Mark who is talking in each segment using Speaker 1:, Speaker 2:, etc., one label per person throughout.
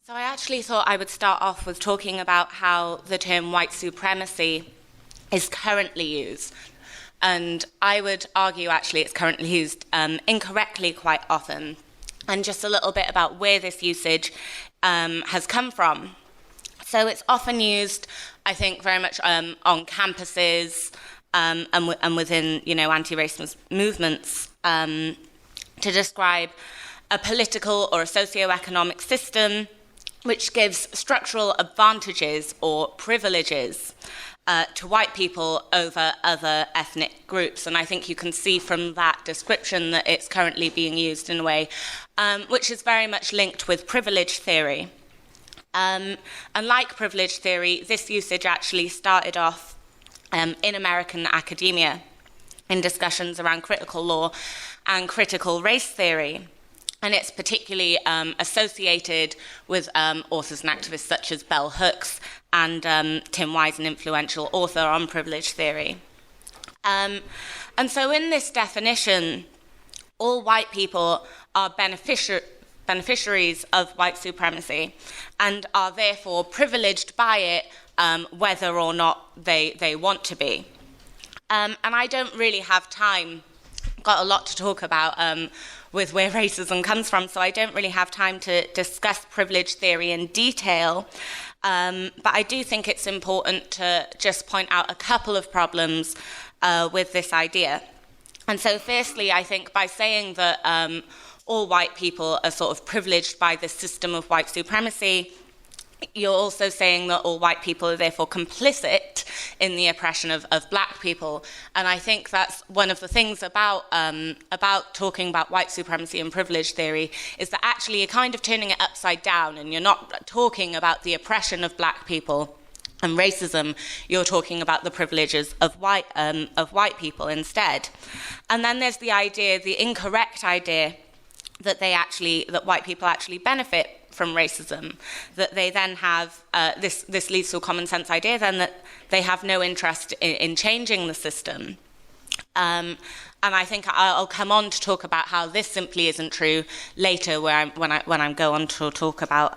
Speaker 1: So I actually thought I would start off with talking about how the term white supremacy is currently used. And I would argue, actually, it's currently used incorrectly quite often. And just a little bit about where this usage has come from. So it's often used, I think, very much on campuses and within, anti-racist movements to describe a political or a socio-economic system which gives structural advantages or privileges to white people over other ethnic groups. And I think you can see from that description that it's currently being used in a way which is very much linked with privilege theory. And like privilege theory, this usage actually started off in American academia in discussions around critical law and critical race theory. And it's particularly associated with authors and activists such as Bell Hooks and Tim Wise, an influential author on privilege theory. And so in this definition, all white people are beneficiaries of white supremacy and are therefore privileged by it, whether or not they want to be. And I don't really have time, got a lot to talk about with where racism comes from, so I don't really have time to discuss privilege theory in detail. But I do think it's important to just point out a couple of problems with this idea. And so firstly, I think by saying that all white people are sort of privileged by the system of white supremacy, you're also saying that all white people are therefore complicit in the oppression of black people. And I think that's one of the things about talking about white supremacy and privilege theory, is that actually you're kind of turning it upside down, and you're not talking about the oppression of black people and racism, you're talking about the privileges of white people instead. And then there's the idea, the incorrect idea, that white people actually benefit from racism, that they then have, this leads to a common sense idea then that they have no interest in changing the system. And I think I'll come on to talk about how this simply isn't true later, when I go on to talk about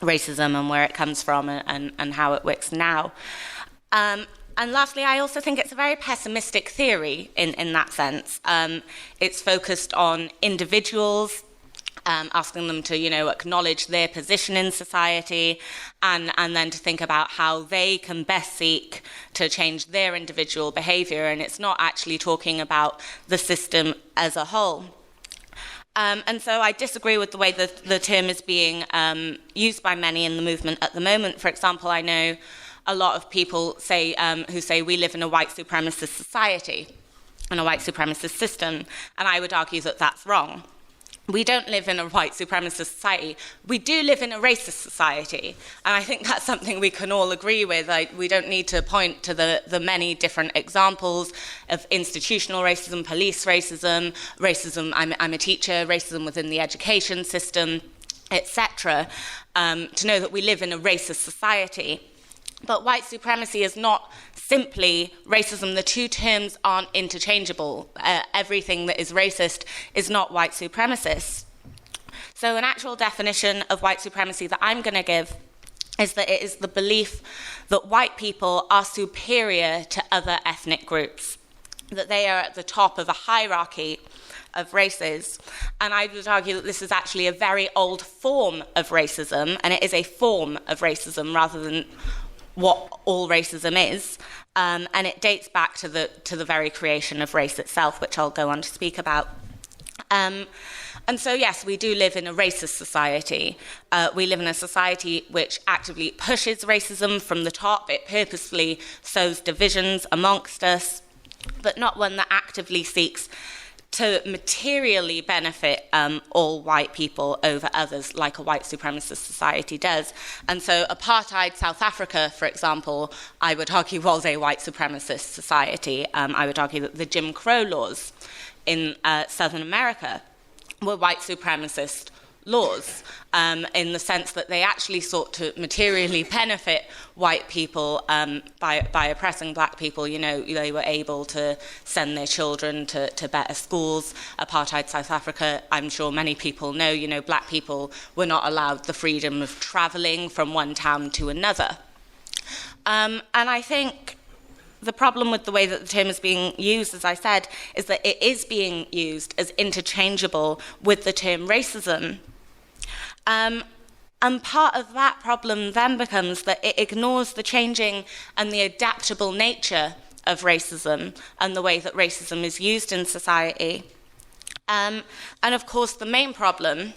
Speaker 1: racism and where it comes from and how it works now. And lastly, I also think it's a very pessimistic theory in that sense. It's focused on individuals, asking them to, acknowledge their position in society, and then to think about how they can best seek to change their individual behaviour. And it's not actually talking about the system as a whole. And so I disagree with the way that the term is being used by many in the movement at the moment. For example, I know a lot of people who say we live in a white supremacist society and a white supremacist system, and I would argue that that's wrong. We don't live in a white supremacist society. We do live in a racist society, and I think that's something we can all agree with. We don't need to point to the many different examples of institutional racism, police racism, I'm a teacher, racism within the education system, etc., to know that we live in a racist society. But white supremacy is not simply racism. The two terms aren't interchangeable. Everything that is racist is not white supremacist. So an actual definition of white supremacy that I'm going to give is that it is the belief that white people are superior to other ethnic groups, that they are at the top of a hierarchy of races. And I would argue that this is actually a very old form of racism, and it is a form of racism rather than what all racism is, and it dates back to the very creation of race itself, which I'll go on to speak about. And so, yes, we do live in a racist society. We live in a society which actively pushes racism from the top. It purposefully sows divisions amongst us, but not one that actively seeks to materially benefit all white people over others, like a white supremacist society does. And so apartheid South Africa, for example, I would argue was a white supremacist society. I would argue that the Jim Crow laws in Southern America were white supremacist laws, in the sense that they actually sought to materially benefit white people by oppressing black people. You know, they were able to send their children to better schools. Apartheid South Africa, I'm sure many people know, you know, black people were not allowed the freedom of travelling from one town to another. And I think the problem with the way that the term is being used, as I said, is that it is being used as interchangeable with the term racism. And part of that problem then becomes that it ignores the changing and the adaptable nature of racism and the way that racism is used in society. And of course, the main problem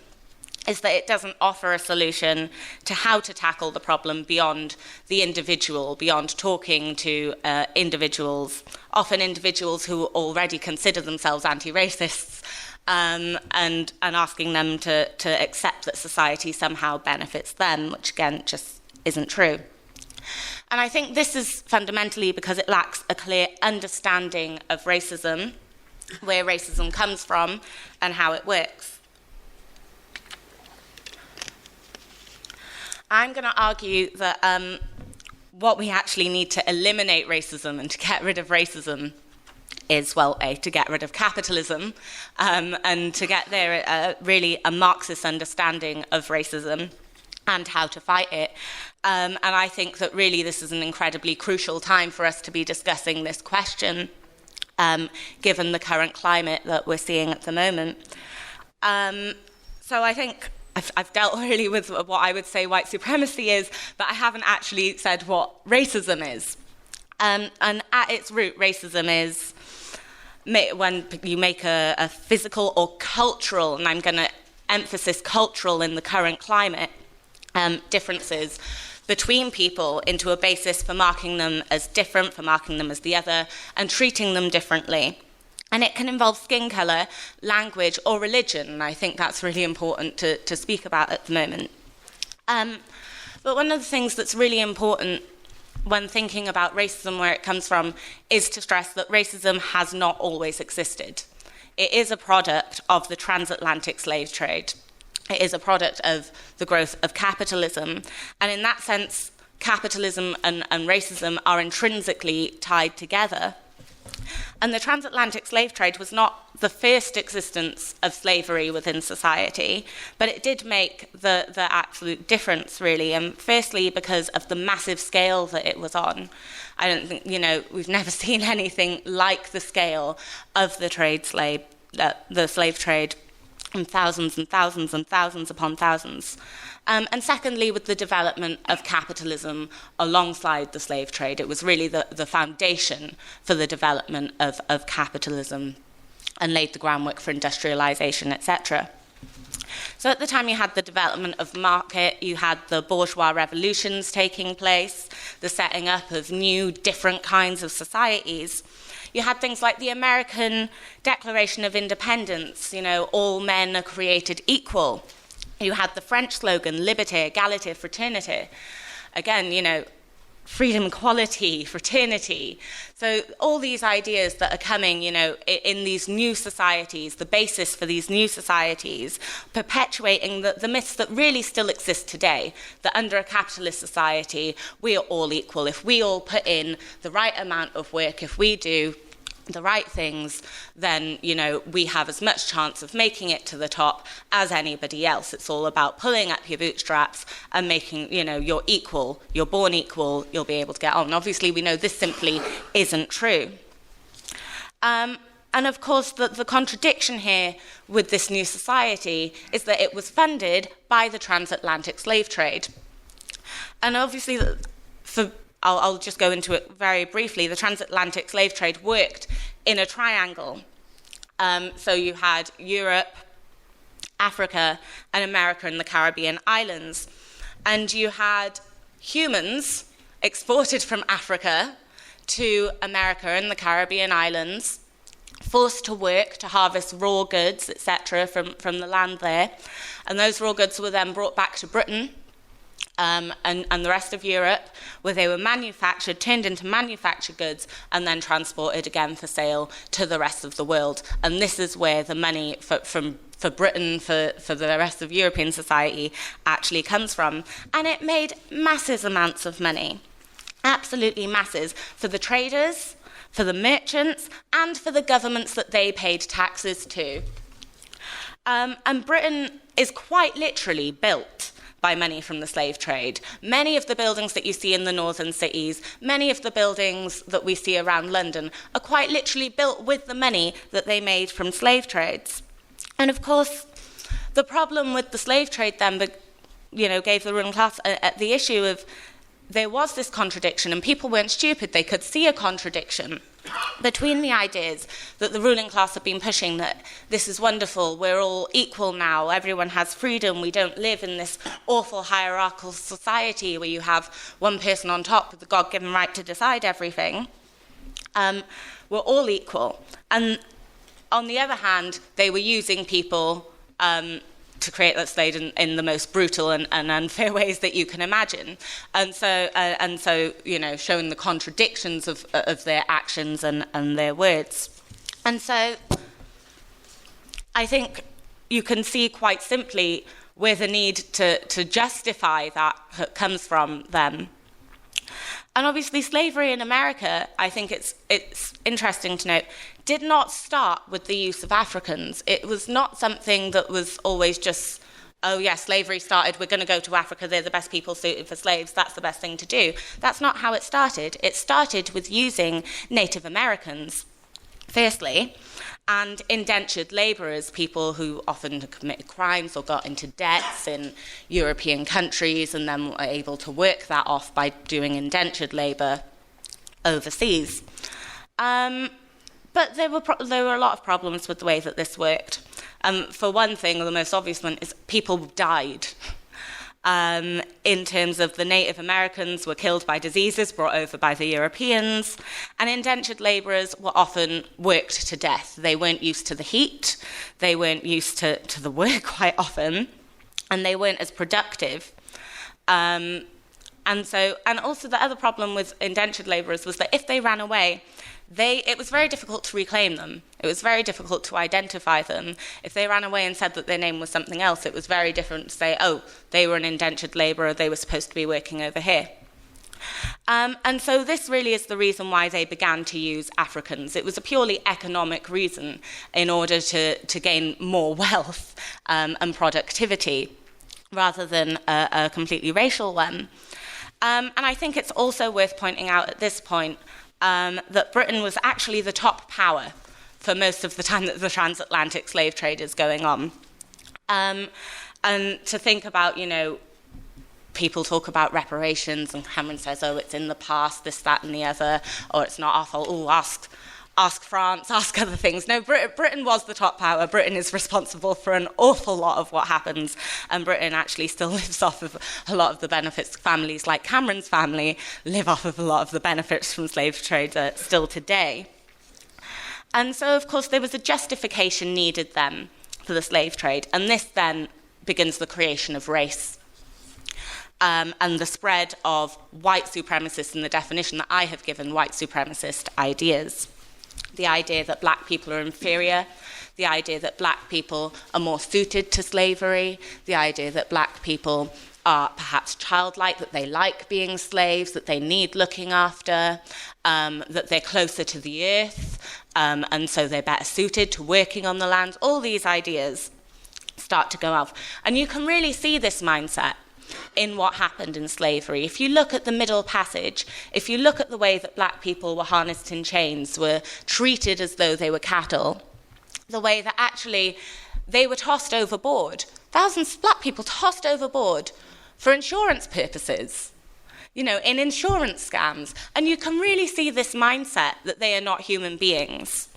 Speaker 1: is that it doesn't offer a solution to how to tackle the problem beyond the individual, beyond talking to individuals, often individuals who already consider themselves anti-racists, and asking them to accept that society somehow benefits them, which again just isn't true. And I think this is fundamentally because it lacks a clear understanding of racism, where racism comes from and how it works. I'm going to argue that what we actually need to eliminate racism and to get rid of racism is, well, to get rid of capitalism, and to get there really a Marxist understanding of racism and how to fight it. And I think that really this is an incredibly crucial time for us to be discussing this question, given the current climate that we're seeing at the moment. So I think I've dealt really with what I would say white supremacy is, but I haven't actually said what racism is. And at its root, racism is when you make a physical or cultural, and I'm going to emphasize cultural in the current climate, differences between people into a basis for marking them as different, for marking them as the other, and treating them differently. And it can involve skin colour, language, or religion, and I think that's really important to speak about at the moment. But one of the things that's really important when thinking about racism, where it comes from, is to stress that racism has not always existed. It is a product of the transatlantic slave trade. It is a product of the growth of capitalism. And in that sense, capitalism and racism are intrinsically tied together. And the transatlantic slave trade was not the first existence of slavery within society, but it did make the absolute difference, really. And firstly, because of the massive scale that it was on. I don't think, we've never seen anything like the scale of the slave trade, and thousands and thousands and thousands upon thousands. And secondly, with the development of capitalism alongside the slave trade. It was really the foundation for the development of capitalism and laid the groundwork for industrialization, etc. So at the time you had the development of market, you had the bourgeois revolutions taking place, the setting up of new, different kinds of societies. You had things like the American Declaration of Independence, all men are created equal. You had the French slogan, liberté, égalité, fraternité. Again, freedom, equality, fraternity. So all these ideas that are coming, in these new societies, the basis for these new societies, perpetuating the myths that really still exist today, that under a capitalist society, we are all equal. If we all put in the right amount of work, if we do the right things, then, we have as much chance of making it to the top as anybody else. It's all about pulling up your bootstraps and making, you're equal, you're born equal, you'll be able to get on. Obviously, we know this simply isn't true. And of course, the contradiction here with this new society is that it was funded by the transatlantic slave trade. And obviously, I'll just go into it very briefly. The transatlantic slave trade worked in a triangle. So you had Europe, Africa, and America and the Caribbean islands. And you had humans exported from Africa to America and the Caribbean islands, forced to work to harvest raw goods, etc., from the land there. And those raw goods were then brought back to Britain, and the rest of Europe, where they were manufactured, turned into manufactured goods, and then transported again for sale to the rest of the world. And this is where the money from for Britain, for the rest of European society, actually comes from. And it made massive amounts of money, absolutely masses, for the traders, for the merchants, and for the governments that they paid taxes to. And Britain is quite literally built by money from the slave trade. Many of the buildings that you see in the northern cities, many of the buildings that we see around London are quite literally built with the money that they made from slave trades. And of course, the problem with the slave trade then, gave the ruling class the issue of there was this contradiction, and people weren't stupid. They could see a contradiction between the ideas that the ruling class have been pushing, that this is wonderful, we're all equal now, everyone has freedom, we don't live in this awful hierarchical society where you have one person on top with the God-given right to decide everything. We're all equal. And on the other hand, they were using people to create that slave in the most brutal and unfair ways that you can imagine, and so showing the contradictions of their actions and their words. And so I think you can see quite simply where the need to justify that comes from them. And obviously slavery in America, I think it's interesting to note, did not start with the use of Africans. It was not something that was always just, oh yeah, slavery started, we're going to go to Africa, they're the best people suited for slaves, that's the best thing to do. That's not how it started. It started with using Native Americans, firstly, and indentured labourers, people who often committed crimes or got into debts in European countries and then were able to work that off by doing indentured labour overseas. But there were a lot of problems with the way that this worked. For one thing, the most obvious one is people died. In terms of the Native Americans were killed by diseases brought over by the Europeans, and indentured labourers were often worked to death. They weren't used to the heat, they weren't used to the work quite often, and they weren't as productive. And also the other problem with indentured labourers was that if they ran away, it was very difficult to reclaim them. It was very difficult to identify them. If they ran away and said that their name was something else, it was very different to say, oh, they were an indentured labourer, they were supposed to be working over here. And so this really is the reason why they began to use Africans. It was a purely economic reason in order to gain more wealth and productivity, rather than a completely racial one. And I think it's also worth pointing out at this point that Britain was actually the top power for most of the time that the transatlantic slave trade is going on. And to think about, people talk about reparations, and Cameron says, oh, it's in the past, this, that, and the other, or it's not our fault, oh, ask France, ask other things. No, Britain was the top power. Britain is responsible for an awful lot of what happens, and Britain actually still lives off of a lot of the benefits. Families like Cameron's family live off of a lot of the benefits from slave trade still today. And so, of course, there was a justification needed then for the slave trade, and this then begins the creation of race. And the spread of white supremacists in the definition that I have given white supremacist ideas. The idea that black people are inferior, the idea that black people are more suited to slavery, the idea that black people are perhaps childlike, that they like being slaves, that they need looking after, that they're closer to the earth, and so they're better suited to working on the land. All these ideas start to go off. And you can really see this mindset in what happened in slavery. If you look at the Middle Passage, if you look at the way that black people were harnessed in chains, were treated as though they were cattle, the way that actually they were tossed overboard, thousands of black people tossed overboard for insurance purposes, in insurance scams. And you can really see this mindset that they are not human beings.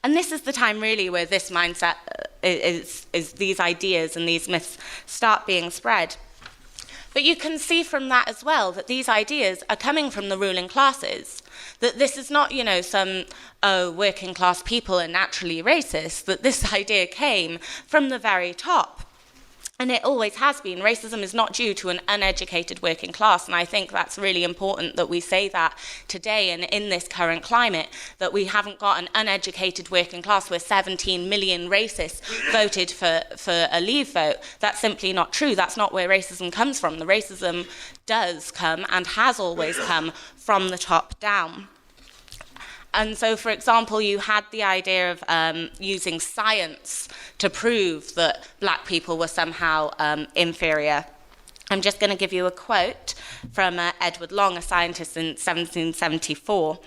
Speaker 1: And this is the time really where this mindset is these ideas and these myths start being spread. But you can see from that as well that these ideas are coming from the ruling classes, that this is not, some working class people are naturally racist, that this idea came from the very top. And it always has been. Racism is not due to an uneducated working class, and I think that's really important that we say that today and in this current climate, that we haven't got an uneducated working class where 17 million racists voted for a Leave vote. That's simply not true. That's not where racism comes from. The racism does come and has always come from the top down. And so, for example, you had the idea of using science to prove that black people were somehow inferior. I'm just going to give you a quote from Edward Long, a scientist in 1774,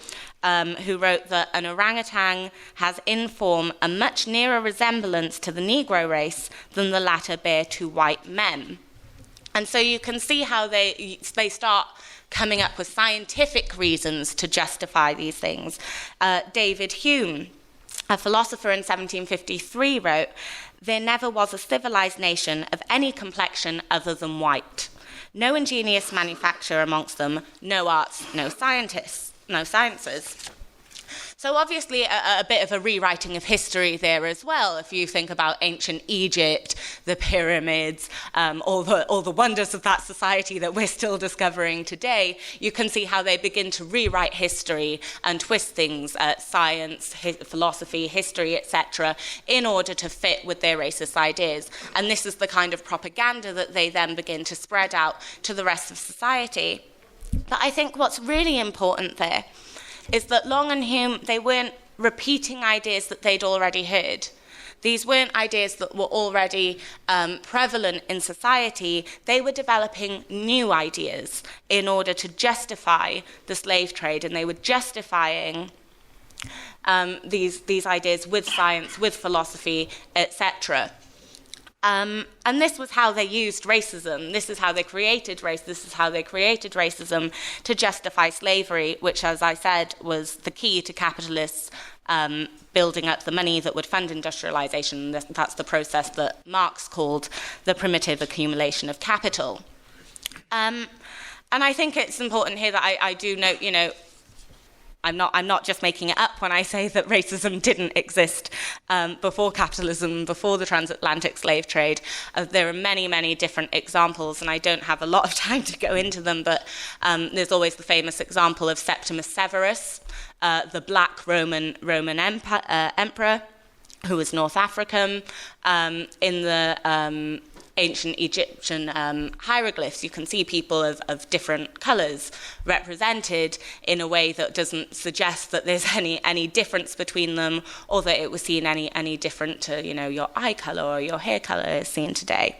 Speaker 1: who wrote that an orangutan has in form a much nearer resemblance to the Negro race than the latter bear to white men. And so you can see how they start coming up with scientific reasons to justify these things. David Hume, a philosopher in 1753, wrote, "There never was a civilized nation of any complexion other than white. No ingenious manufacture amongst them, no arts, no scientists, no sciences." So obviously a bit of a rewriting of history there as well. If you think about ancient Egypt, the pyramids, all the wonders of that society that we're still discovering today, you can see how they begin to rewrite history and twist things, science, philosophy, history, etc., in order to fit with their racist ideas. And this is the kind of propaganda that they then begin to spread out to the rest of society. But I think what's really important there is that Long and Hume, they weren't repeating ideas that they'd already heard. These weren't ideas that were already prevalent in society. They were developing new ideas in order to justify the slave trade, and they were justifying these ideas with science, with philosophy, etc. And this was how they used racism. This is how they created race. This is how they created racism to justify slavery, which, as I said, was the key to capitalists building up the money that would fund industrialization. That's the process that Marx called the primitive accumulation of capital. And I think it's important here that I do note, I'm not just making it up when I say that racism didn't exist before capitalism, before the transatlantic slave trade. There are many, many different examples, and I don't have a lot of time to go into them, but there's always the famous example of Septimus Severus, the black Roman emperor, who was North African. In the ancient Egyptian hieroglyphs, you can see people of different colours represented in a way that doesn't suggest that there's any difference between them, or that it was seen any different to your eye colour or your hair colour is seen today.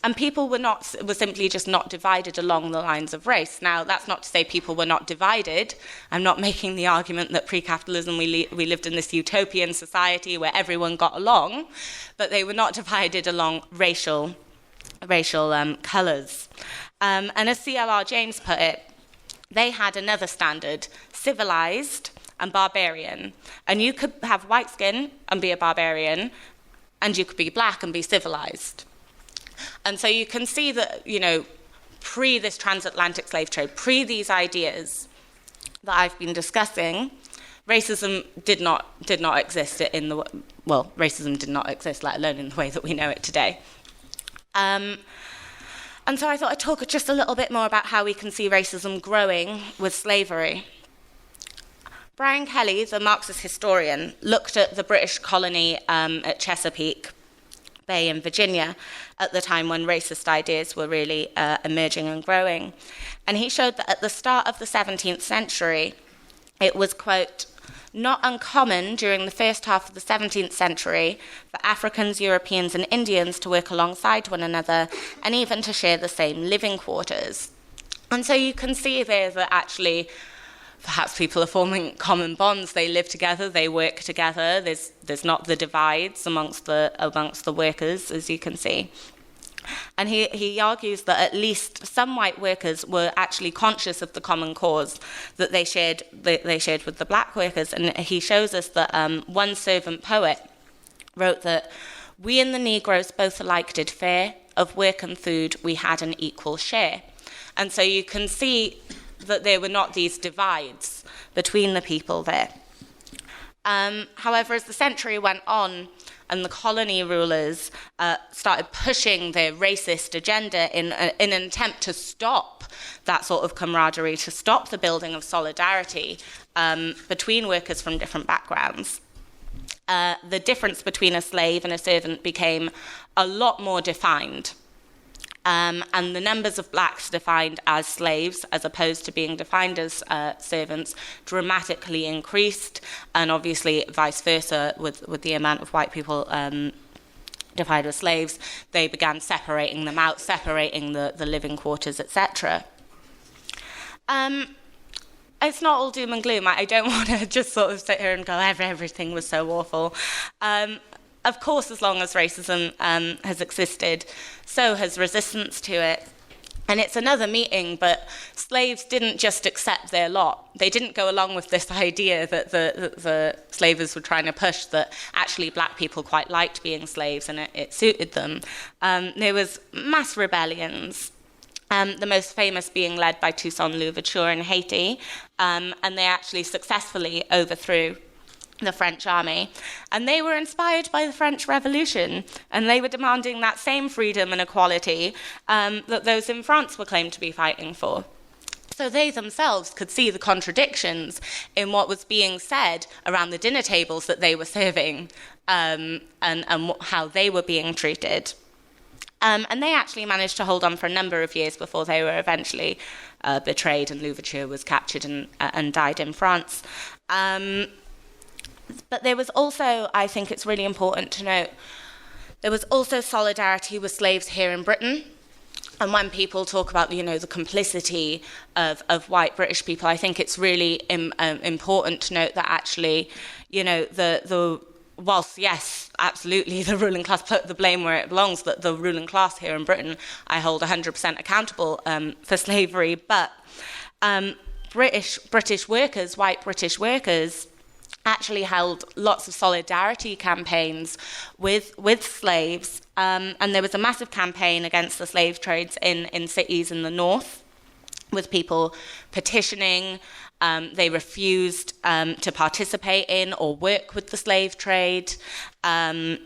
Speaker 1: And people were simply just not divided along the lines of race. Now, that's not to say people were not divided. I'm not making the argument that pre-capitalism we lived in this utopian society where everyone got along, but they were not divided along racial colours. And as C.L.R. James put it, they had another standard, civilised and barbarian. And you could have white skin and be a barbarian, and you could be black and be civilised. And so you can see that, pre this transatlantic slave trade, pre these ideas that I've been discussing, racism did not exist racism did not exist, let alone in the way that we know it today. And so I thought I'd talk just a little bit more about how we can see racism growing with slavery. Brian Kelly, the Marxist historian, looked at the British colony at Chesapeake Bay in Virginia at the time when racist ideas were really emerging and growing. And he showed that at the start of the 17th century, it was, quote, not uncommon during the first half of the 17th century for Africans, Europeans, and Indians to work alongside one another and even to share the same living quarters. And so you can see there that actually perhaps people are forming common bonds. They live together, they work together. There's not the divides amongst the workers, as you can see. And he argues that at least some white workers were actually conscious of the common cause that they shared with the black workers. And he shows us that one servant poet wrote that we and the Negroes both alike did fare, of work and food we had an equal share. And so you can see that there were not these divides between the people there. However, as the century went on, and the colony rulers started pushing their racist agenda in an attempt to stop that sort of camaraderie, to stop the building of solidarity between workers from different backgrounds. The difference between a slave and a servant became a lot more defined. And the numbers of blacks defined as slaves, as opposed to being defined as servants, dramatically increased, and obviously vice versa with the amount of white people defined as slaves. They began separating them out, separating the living quarters, etc. It's not all doom and gloom. I don't want to just sort of sit here and go, everything was so awful. Of course, as long as racism has existed, so has resistance to it. And it's another meeting, but slaves didn't just accept their lot. They didn't go along with this idea that the slavers were trying to push, that actually black people quite liked being slaves and it suited them. There was mass rebellions. The most famous being led by Toussaint Louverture in Haiti, and they actually successfully overthrew the French army. And they were inspired by the French Revolution, and they were demanding that same freedom and equality that those in France were claimed to be fighting for. So they themselves could see the contradictions in what was being said around the dinner tables that they were serving, and how they were being treated. And they actually managed to hold on for a number of years before they were eventually betrayed, and Louverture was captured and died in France. But there was also, I think it's really important to note, there was also solidarity with slaves here in Britain. And when people talk about, the complicity of white British people, I think it's really important to note that actually, whilst, yes, absolutely, the ruling class put the blame where it belongs, that the ruling class here in Britain, I hold 100% accountable for slavery, but British workers, white British workers, actually held lots of solidarity campaigns with slaves, and there was a massive campaign against the slave trades in cities in the north, with people petitioning. They refused to participate in or work with the slave trade, and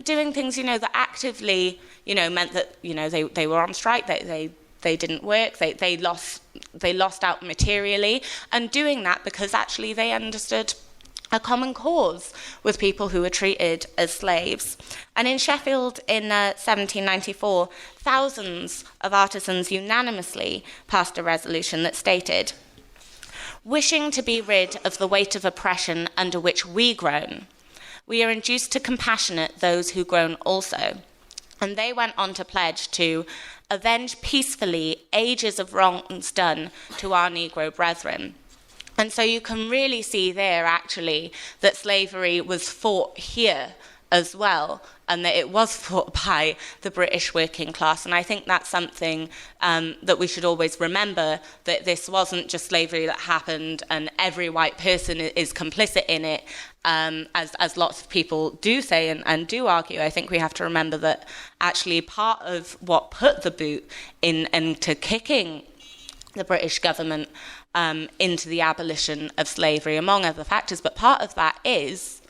Speaker 1: doing things, that actively, meant that, they were on strike, they didn't work, they lost out materially, and doing that because actually they understood a common cause with people who were treated as slaves. And in Sheffield in 1794, thousands of artisans unanimously passed a resolution that stated, "Wishing to be rid of the weight of oppression under which we groan, we are induced to compassionate those who groan also." And they went on to pledge to avenge peacefully ages of wrongs done to our Negro brethren. And so you can really see there, actually, that slavery was fought here as well, and that it was fought by the British working class. And I think that's something that we should always remember, that this wasn't just slavery that happened and every white person is complicit in it, as lots of people do say and do argue. I think we have to remember that actually part of what put the boot into kicking the British government into the abolition of slavery, among other factors, but part of that is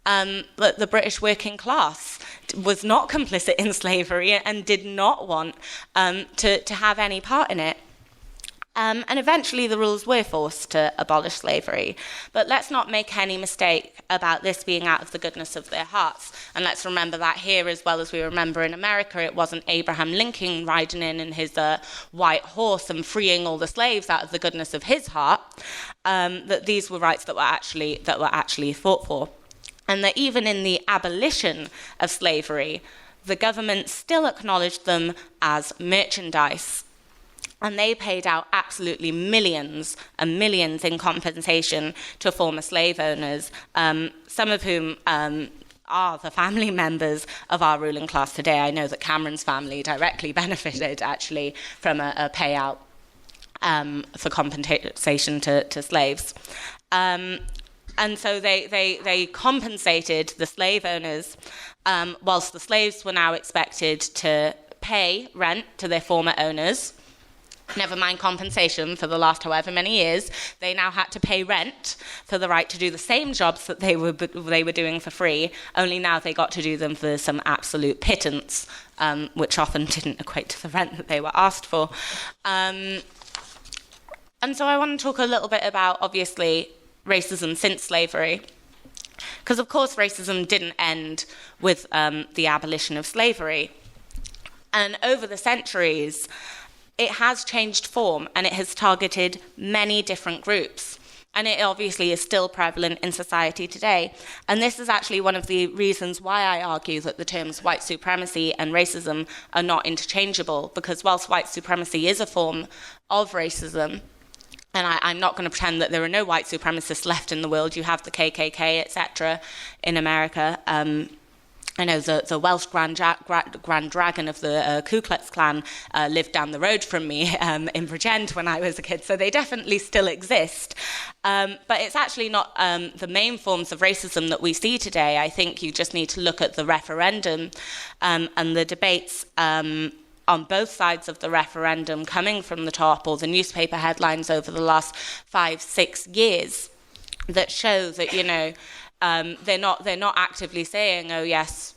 Speaker 1: that the British working class was not complicit in slavery and did not want to have any part in it. And eventually the rulers were forced to abolish slavery. But let's not make any mistake about this being out of the goodness of their hearts. And let's remember that here, as well as we remember in America, it wasn't Abraham Lincoln riding in his white horse and freeing all the slaves out of the goodness of his heart, that these were rights that were actually fought for. And that even in the abolition of slavery, the government still acknowledged them as merchandise. And they paid out absolutely millions and millions in compensation to former slave owners, some of whom are the family members of our ruling class today. I know that Cameron's family directly benefited, actually, from a payout for compensation to slaves. And so they compensated the slave owners, whilst the slaves were now expected to pay rent to their former owners. Never mind compensation for the last however many years, they now had to pay rent for the right to do the same jobs that they were doing for free, only now they got to do them for some absolute pittance, which often didn't equate to the rent that they were asked for. And so I want to talk a little bit about, obviously, racism since slavery. Because, of course, racism didn't end with the abolition of slavery. And over the centuries, it has changed form, and it has targeted many different groups. And it obviously is still prevalent in society today. And this is actually one of the reasons why I argue that the terms white supremacy and racism are not interchangeable, because whilst white supremacy is a form of racism, and I'm not going to pretend that there are no white supremacists left in the world. You have the KKK, etc., in America. I know the Welsh Grand Dragon of the Ku Klux Klan lived down the road from me in Brid when I was a kid, so they definitely still exist. But it's actually not the main forms of racism that we see today. I think you just need to look at the referendum and the debates on both sides of the referendum coming from the top, or the newspaper headlines over the last 5-6 years that show that, you know, they're not actively saying, oh yes,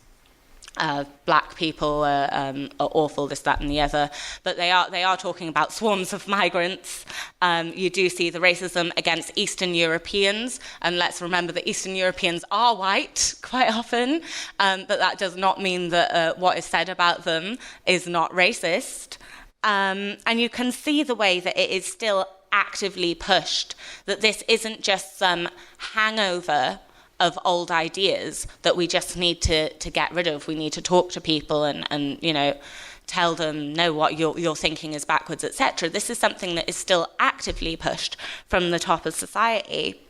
Speaker 1: black people are awful, this, that, and the other, but they are talking about swarms of migrants. You do see the racism against Eastern Europeans, and let's remember that Eastern Europeans are white quite often, but that does not mean that what is said about them is not racist. And you can see the way that it is still actively pushed, that this isn't just some hangover of old ideas that we just need to get rid of. We need to talk to people and you know, tell them, no, what you're thinking is backwards, etc. This is something that is still actively pushed from the top of society,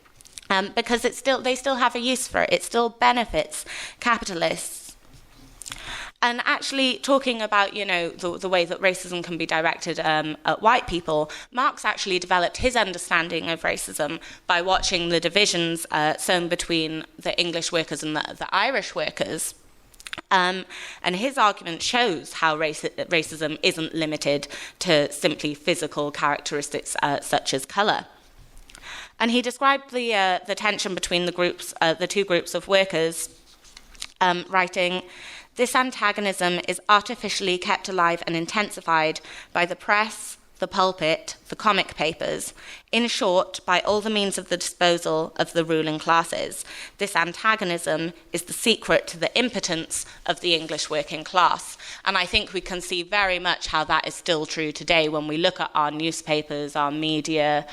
Speaker 1: because they still have a use for it. It still benefits capitalists. And actually, talking about, you know, the way that racism can be directed at white people, Marx actually developed his understanding of racism by watching the divisions sown between the English workers and the Irish workers. And his argument shows how racism isn't limited to simply physical characteristics such as colour. And he described the tension between the two groups of workers, writing, "This antagonism is artificially kept alive and intensified by the press, the pulpit, the comic papers, in short, by all the means of the disposal of the ruling classes. This antagonism is the secret to the impotence of the English working class." And I think we can see very much how that is still true today when we look at our newspapers, our media,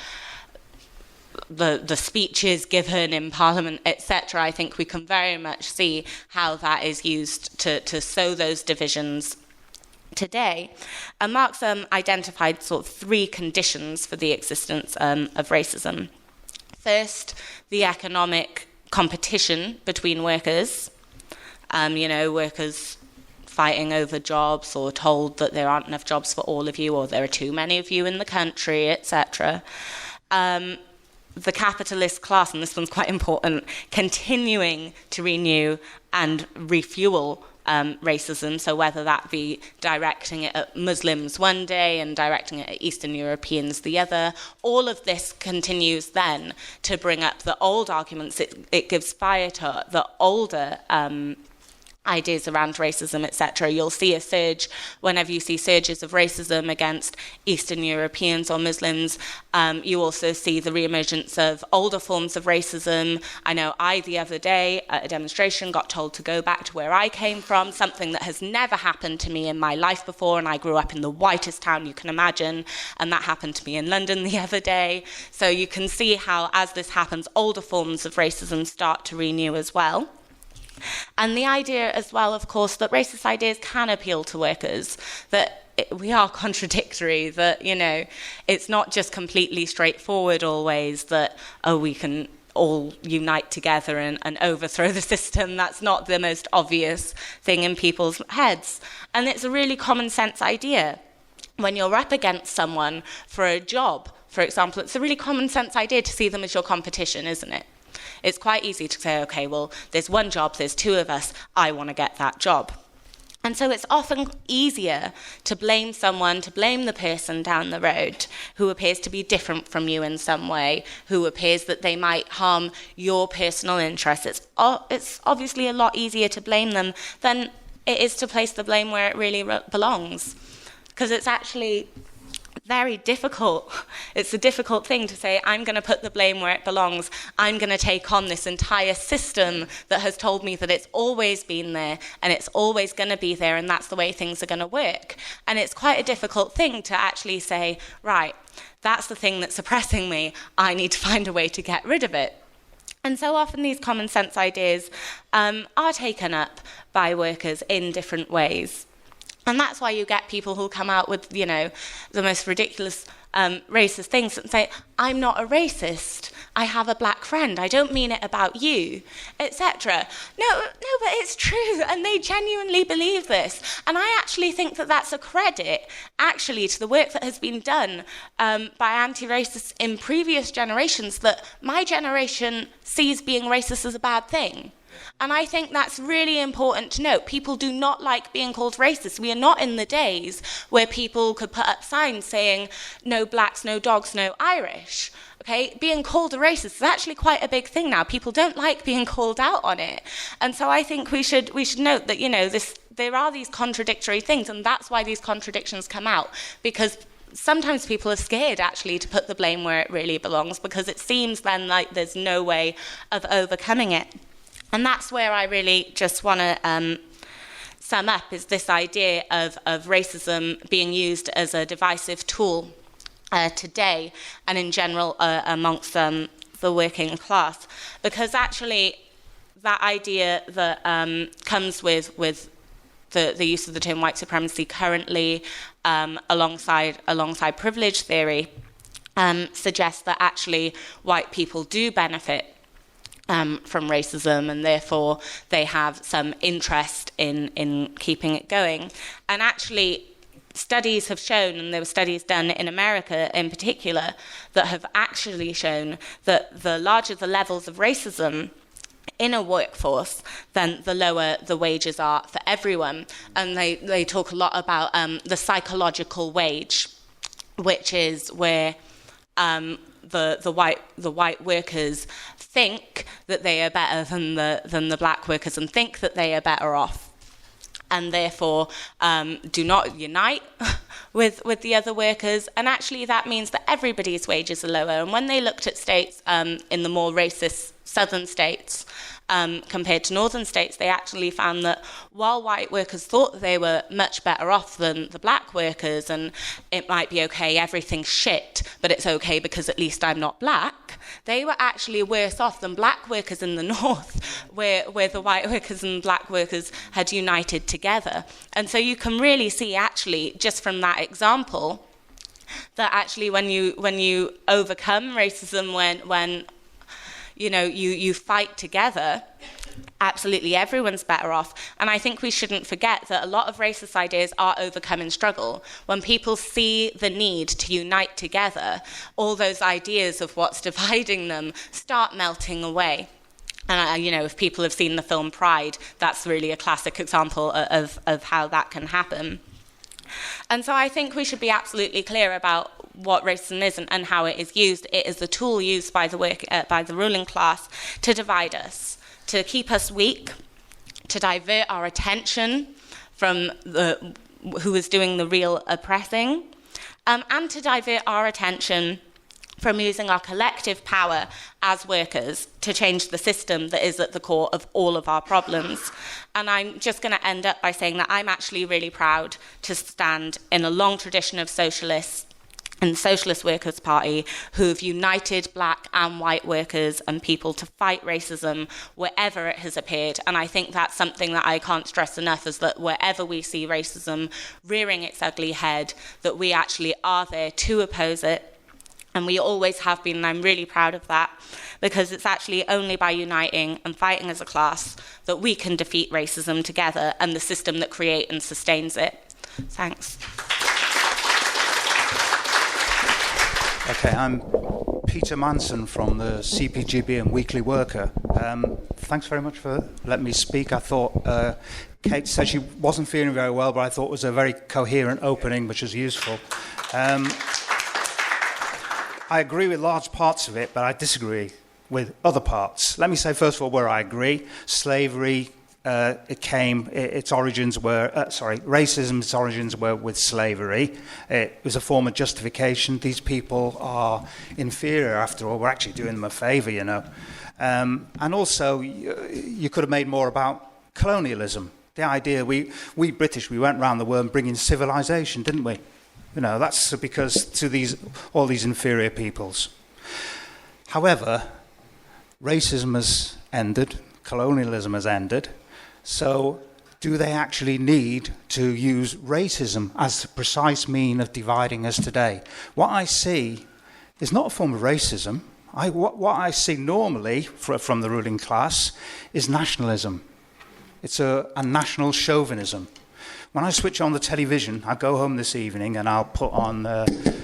Speaker 1: the speeches given in Parliament, etc. I think we can very much see how that is used to sow those divisions today. And Marx identified sort of 3 conditions for the existence of racism. First, the economic competition between workers. You know, workers fighting over jobs, or told that there aren't enough jobs for all of you, or there are too many of you in the country, etc. The capitalist class, and this one's quite important, continuing to renew and refuel racism, so whether that be directing it at Muslims one day and directing it at Eastern Europeans the other, all of this continues then to bring up the old arguments. It gives fire to the older ideas around racism, etc. You'll see a surge, whenever you see surges of racism against Eastern Europeans or Muslims, you also see the reemergence of older forms of racism. I know the other day at a demonstration got told to go back to where I came from, something that has never happened to me in my life before, and I grew up in the whitest town you can imagine, and that happened to me in London the other day. So you can see how, as this happens, older forms of racism start to renew as well. And the idea as well, of course, that racist ideas can appeal to workers, that we are contradictory, that, you know, it's not just completely straightforward always that, oh, we can all unite together and overthrow the system. That's not the most obvious thing in people's heads. And it's a really common sense idea. When you're up against someone for a job, for example, it's a really common sense idea to see them as your competition, isn't it? It's quite easy to say, okay, well, there's one job, there's 2 of us, I want to get that job. And so it's often easier to blame someone, to blame the person down the road who appears to be different from you in some way, who appears that they might harm your personal interests. It's obviously a lot easier to blame them than it is to place the blame where it really belongs. Because it's actually very difficult. It's a difficult thing to say, I'm going to put the blame where it belongs. I'm going to take on this entire system that has told me that it's always been there and it's always going to be there and that's the way things are going to work. And it's quite a difficult thing to actually say, right, that's the thing that's oppressing me. I need to find a way to get rid of it. And so often these common sense ideas are taken up by workers in different ways. And that's why you get people who come out with, the most ridiculous racist things and say, I'm not a racist. I have a black friend. I don't mean it about you, etc. No, but it's true. And they genuinely believe this. And I actually think that that's a credit, actually, to the work that has been done by anti-racists in previous generations, that my generation sees being racist as a bad thing. And I think that's really important to note. People do not like being called racist. We are not in the days where people could put up signs saying, no blacks, no dogs, no Irish. Okay, being called a racist is actually quite a big thing now. People don't like being called out on it. And so I think we should note that, there are these contradictory things, and that's why these contradictions come out, because sometimes people are scared, actually, to put the blame where it really belongs, because it seems then like there's no way of overcoming it. And that's where I really just want to sum up, is this idea of racism being used as a divisive tool today and in general amongst the working class. Because actually that idea that comes with the use of the term white supremacy currently alongside privilege theory suggests that actually white people do benefit from racism, and therefore they have some interest in keeping it going. And actually, studies have shown, and there were studies done in America in particular, that have actually shown that the larger the levels of racism in a workforce, then the lower the wages are for everyone. And they talk a lot about the psychological wage, which is where the white workers think that they are better than the black workers and think that they are better off, and therefore do not unite with the other workers. And actually that means that everybody's wages are lower. And when they looked at states in the more racist southern states compared to northern states, they actually found that while white workers thought they were much better off than the black workers, and it might be okay, everything's shit, but it's okay because at least I'm not black, they were actually worse off than black workers in the north, where the white workers and black workers had united together. And so you can really see, actually, just from that example, that actually when you overcome racism, when you fight together, absolutely everyone's better off. And I think we shouldn't forget that a lot of racist ideas are overcome in struggle. When people see the need to unite together, all those ideas of what's dividing them start melting away. And, if people have seen the film Pride, that's really a classic example of how that can happen. And so I think we should be absolutely clear about what racism is and how it is used. It is a tool used by the ruling class to divide us, to keep us weak, to divert our attention from who is doing the real oppressing, and to divert our attention from using our collective power as workers to change the system that is at the core of all of our problems. And I'm just going to end up by saying that I'm actually really proud to stand in a long tradition of socialists and the Socialist Workers Party who've united black and white workers and people to fight racism wherever it has appeared. And I think that's something that I can't stress enough, is that wherever we see racism rearing its ugly head, that we actually are there to oppose it. And we always have been, and I'm really proud of that, because it's actually only by uniting and fighting as a class that we can defeat racism together and the system that creates and sustains it. Thanks.
Speaker 2: Okay, I'm Peter Manson from the CPGB and Weekly Worker. Thanks very much for letting me speak. I thought Kate said she wasn't feeling very well, but I thought it was a very coherent opening, which is useful. I agree with large parts of it, but I disagree with other parts. Let me say, first of all, where I agree. Slavery, its origins were, racism's origins were with slavery. It was a form of justification. These people are inferior, after all. We're actually doing them a favour, you know. And also, you could have made more about colonialism. The idea, we British, we went around the world bringing civilization, didn't we? You know, that's because to all these inferior peoples. However, racism has ended, colonialism has ended, so do they actually need to use racism as the precise mean of dividing us today? What I see is not a form of racism. What I see normally from the ruling class is nationalism. It's a national chauvinism. When I switch on the television, I go home this evening and I'll put on, and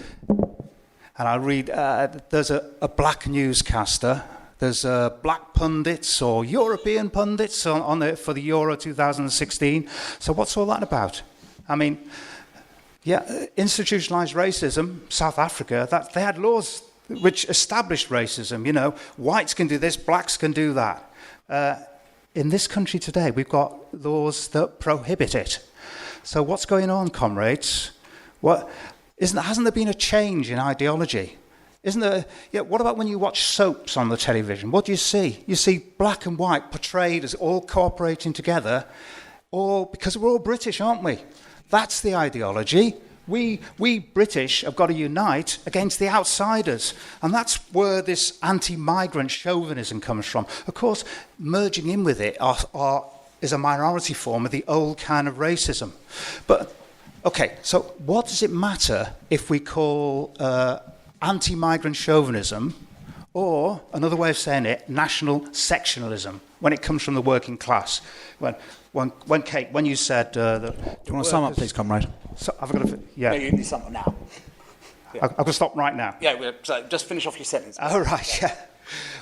Speaker 2: I'll read, there's a black newscaster, there's black pundits or European pundits on it for the Euro 2016. So what's all that about? I mean, yeah, institutionalized racism, South Africa, they had laws which established racism, you know, whites can do this, blacks can do that. In this country today, we've got laws that prohibit it. So what's going on, comrades? Hasn't there been a change in ideology? Isn't there? Yeah. What about when you watch soaps on the television? What do you see? You see black and white portrayed as all cooperating together, all because we're all British, aren't we? That's the ideology. We British have got to unite against the outsiders. And that's where this anti-migrant chauvinism comes from. Of course, merging in with it is a minority form of the old kind of racism. But, okay, so what does it matter if we call anti-migrant chauvinism, or, another way of saying it, national sectionalism, when it comes from the working class? When Kate, when you said... do
Speaker 3: you want to sum up, please, comrade?
Speaker 2: So I've got to... Yeah.
Speaker 3: No, you need to sum up now.
Speaker 2: Yeah. I've got to stop right now.
Speaker 3: Yeah, so just finish off your sentence.
Speaker 2: Oh, right, yeah.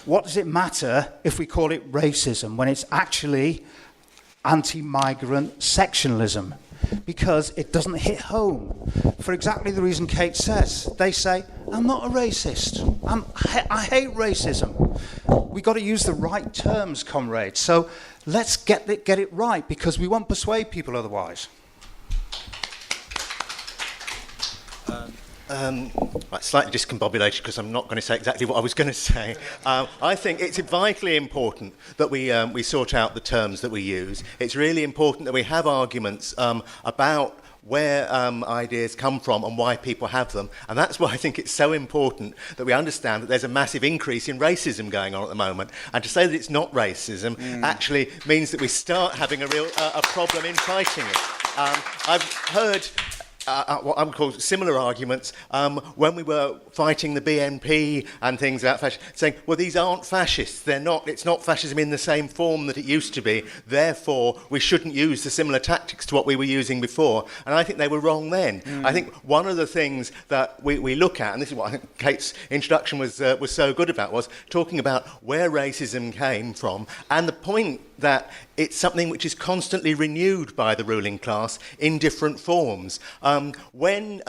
Speaker 2: What does it matter if we call it racism when it's actually anti-migrant sectionalism? Because it doesn't hit home. For exactly the reason Kate says. They say, I'm not a racist. I hate racism. We've got to use the right terms, comrades. So let's get it right, because we won't persuade people otherwise.
Speaker 4: Right, slightly discombobulated because I'm not going to say exactly what I was going to say. I think it's vitally important that we sort out the terms that we use. It's really important that we have arguments about where ideas come from and why people have them. And that's why I think it's so important that we understand that there's a massive increase in racism going on at the moment. And to say that it's not racism actually means that we start having a real problem in fighting it. I've heard... what I would call similar arguments when we were fighting the BNP and things about fascism, saying, well, these aren't fascists. It's not fascism in the same form that it used to be. Therefore, we shouldn't use the similar tactics to what we were using before. And I think they were wrong then. I think one of the things that we look at, and this is what I think Kate's introduction was so good about, was talking about where racism came from and the point that it's something which is constantly renewed by the ruling class in different forms. When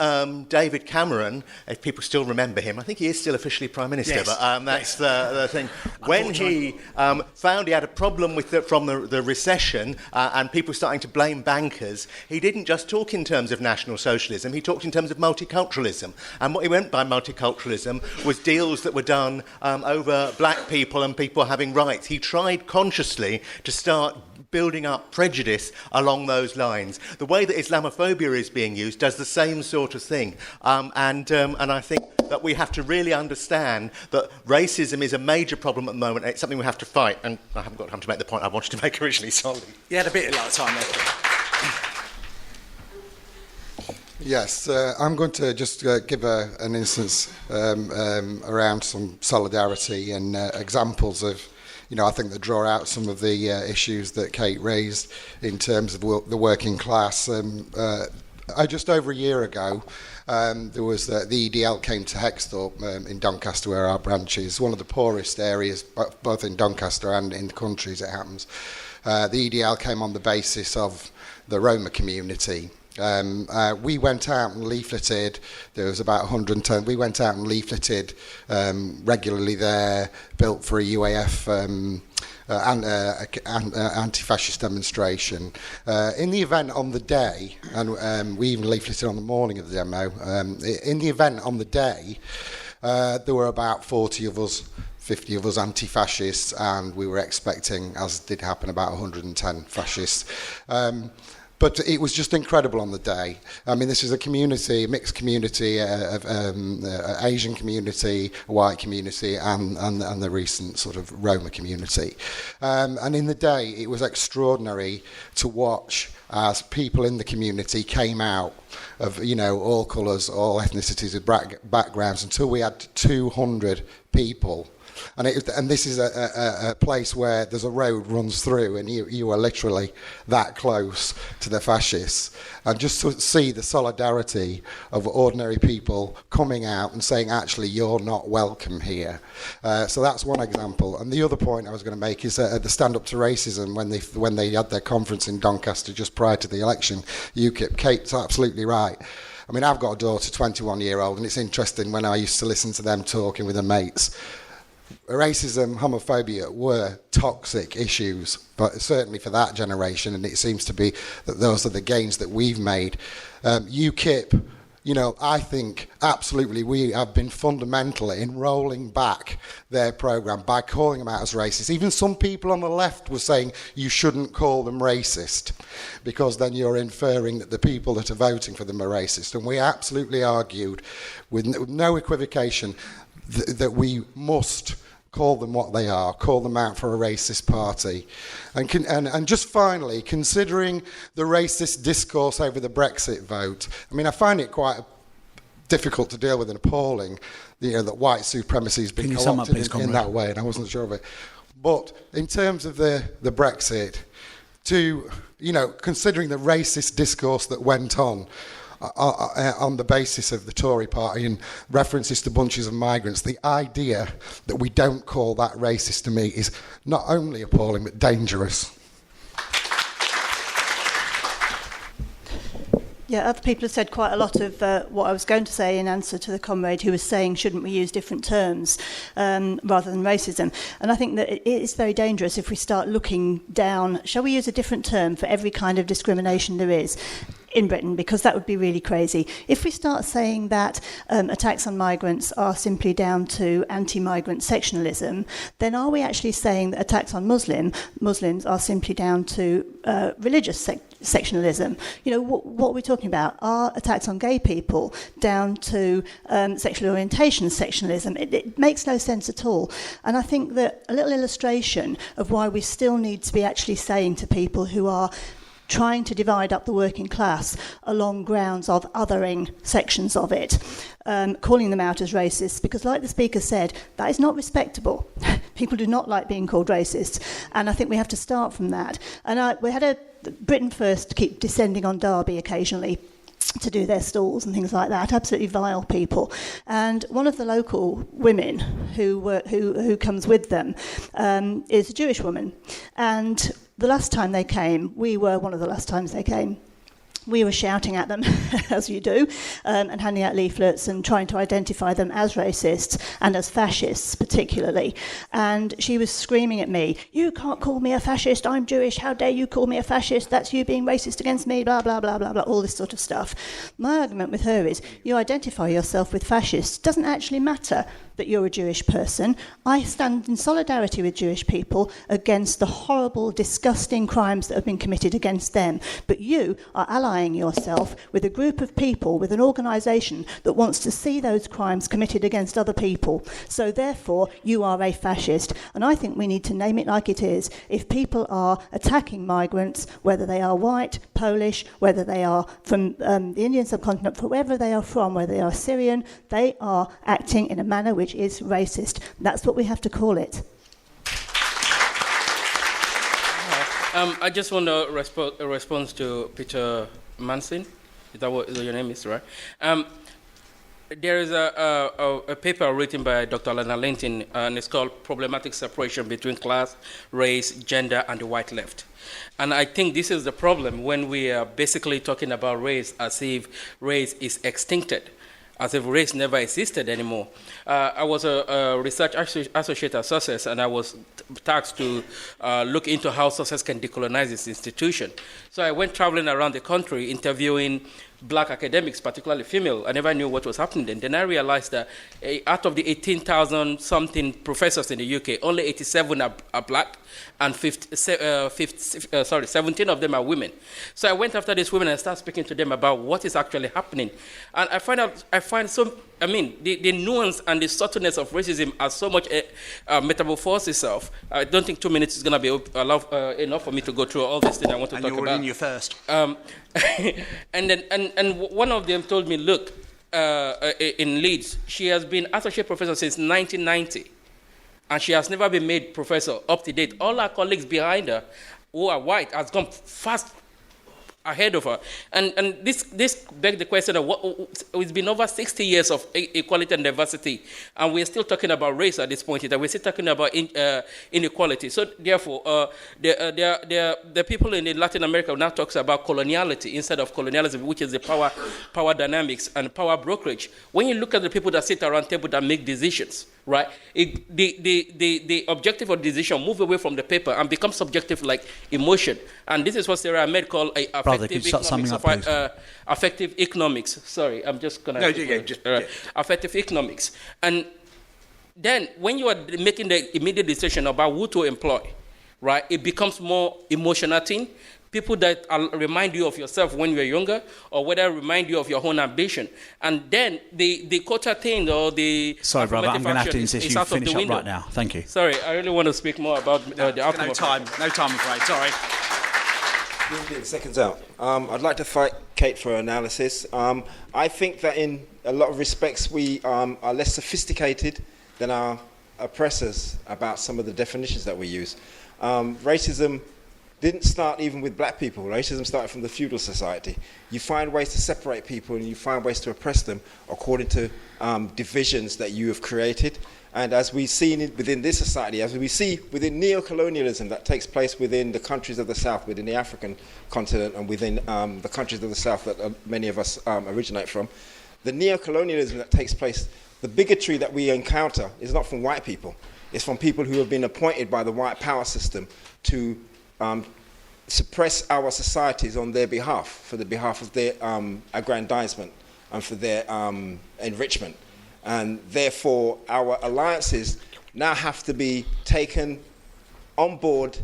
Speaker 4: David Cameron, if people still remember him, I think he is still officially Prime Minister, yes. But that's the thing. When he found he had a problem from the recession and people starting to blame bankers, he didn't just talk in terms of National Socialism, he talked in terms of multiculturalism. And what he meant by multiculturalism was deals that were done over black people and people having rights. He tried consciously to start building up prejudice along those lines. The way that Islamophobia is being used does the same sort of thing. And I think that we have to really understand that racism is a major problem at the moment. It's something we have to fight. And I haven't got time to make the point I wanted to make originally, sorry.
Speaker 3: You had a bit of time there.
Speaker 5: Yes, I'm going to just give an instance around some solidarity and examples of, I think that draw out some of the issues that Kate raised in terms of the working class. just over a year ago, there was the EDL came to Hexthorpe in Doncaster, where our branch is, one of the poorest areas, both in Doncaster and in the country, as it happens. The EDL came on the basis of the Roma community. We went out and leafleted. There was about 110. We went out and leafleted regularly there, built for a UAF anti-fascist demonstration. In the event on the day, and we even leafleted on the morning of the demo, in the event on the day, there were about 40 of us, 50 of us anti-fascists, and we were expecting, as did happen, about 110 fascists. But it was just incredible on the day. I mean, this is a community, a mixed community, Asian community, a white community, and the recent sort of Roma community. And in the day, it was extraordinary to watch as people in the community came out of, all colours, all ethnicities, backgrounds, until we had 200 people. And this is a place where there's a road runs through, and you are literally that close to the fascists. And just to see the solidarity of ordinary people coming out and saying, actually, you're not welcome here. So that's one example. And the other point I was going to make is at the Stand Up to Racism, when they had their conference in Doncaster just prior to the election, UKIP, Kate's absolutely right. I mean, I've got a daughter, 21-year-old, and it's interesting when I used to listen to them talking with their mates. Racism, homophobia were toxic issues, but certainly for that generation, and it seems to be that those are the gains that we've made. UKIP, I think absolutely we have been fundamental in rolling back their programme by calling them out as racist. Even some people on the left were saying you shouldn't call them racist, because then you're inferring that the people that are voting for them are racist. And we absolutely argued with no equivocation that we must call them what they are, call them out for a racist party. And just finally, considering the racist discourse over the Brexit vote, I mean, I find it quite difficult to deal with and appalling, that white supremacy has been co-opted in that way, and I wasn't sure of it. But in terms of the Brexit, considering the racist discourse that went on the basis of the Tory party and references to bunches of migrants, the idea that we don't call that racist to me is not only appalling but dangerous.
Speaker 6: Yeah, other people have said quite a lot of what I was going to say in answer to the comrade who was saying, shouldn't we use different terms rather than racism? And I think that it is very dangerous if we start looking down, shall we use a different term for every kind of discrimination there is in Britain, because that would be really crazy. If we start saying that attacks on migrants are simply down to anti-migrant sectionalism, then are we actually saying that attacks on Muslims are simply down to religious sectionalism? What are we talking about? Are attacks on gay people down to sexual orientation sectionalism? It makes no sense at all. And I think that a little illustration of why we still need to be actually saying to people who are trying to divide up the working class along grounds of othering sections of it, calling them out as racists, because like the speaker said, that is not respectable. People do not like being called racist, and I think we have to start from that. And we had Britain First keep descending on Derby occasionally to do their stalls and things like that, absolutely vile people. And one of the local women who comes with them is a Jewish woman. And the last time they came, we were one of the last times they came, we were shouting at them, as you do, and handing out leaflets and trying to identify them as racists and as fascists particularly. And she was screaming at me, "You can't call me a fascist, I'm Jewish, how dare you call me a fascist, that's you being racist against me, blah, blah, blah, blah, blah," all this sort of stuff. My argument with her is, you identify yourself with fascists, doesn't actually matter that you're a Jewish person. I stand in solidarity with Jewish people against the horrible, disgusting crimes that have been committed against them. But you are allying yourself with a group of people, with an organisation that wants to see those crimes committed against other people. So therefore, you are a fascist. And I think we need to name it like it is. If people are attacking migrants, whether they are white, Polish, whether they are from the Indian subcontinent, wherever they are from, whether they are Syrian, they are acting in a manner which is racist. That's what we have to call it.
Speaker 7: I just want a response to Peter Manson. Is that what your name is, right? There is a paper written by Dr. Lana Linton, and it's called Problematic Separation Between Class, Race, Gender, and the White Left. And I think this is the problem when we are basically talking about race as if race is extincted, as if race never existed anymore. I was a research associate at Success, and I was tasked to look into how Success can decolonize its institution. So I went traveling around the country interviewing black academics, particularly female. I never knew what was happening then. Then I realized that out of the 18,000 something professors in the UK, only 87 are black, and 17 of them are women. So I went after these women and started speaking to them about what is actually happening. And the nuance and the subtleness of racism has so much metamorphosed itself. I don't think 2 minutes is going to be enough for me to go through all this thing I want to talk about.
Speaker 3: And you're in your first.
Speaker 7: And one of them told me, look, in Leeds, she has been associate professor since 1990, and she has never been made professor up to date. All her colleagues behind her, who are white, has gone fast ahead of her. And this begs the question of it's been over 60 years of equality and diversity, and we're still talking about race at this point. We're still talking about inequality. So therefore, the people in Latin America now talks about coloniality instead of colonialism, which is the power dynamics and power brokerage. When you look at the people that sit around table that make decisions, right? The objective of decision move away from the paper and become subjective like emotion. And this is what Sarah Ahmed called affective economics. Sorry, I'm just going to... Affective economics. And then when you are making the immediate decision about who to employ, right, it becomes more emotional thing. People that remind you of yourself when you're younger, or whether remind you of your own ambition. And then the culture thing, or the...
Speaker 3: Sorry, brother, I'm going to have to insist you finish up right now. Thank you.
Speaker 7: Sorry, I really want to speak more about the outcome.
Speaker 3: No time, I'm afraid. Sorry.
Speaker 8: Seconds out. I'd like to thank Kate for her analysis. I think that in a lot of respects we are less sophisticated than our oppressors about some of the definitions that we use. Racism didn't start even with black people. Racism started from the feudal society. You find ways to separate people and you find ways to oppress them according to divisions that you have created. And as we've seen within this society, as we see within neo-colonialism that takes place within the countries of the South, within the African continent, and within the countries of the South that many of us originate from, the neo-colonialism that takes place, the bigotry that we encounter is not from white people. It's from people who have been appointed by the white power system to suppress our societies on their behalf, for the behalf of their aggrandizement and for their enrichment. And therefore, our alliances now have to be taken on board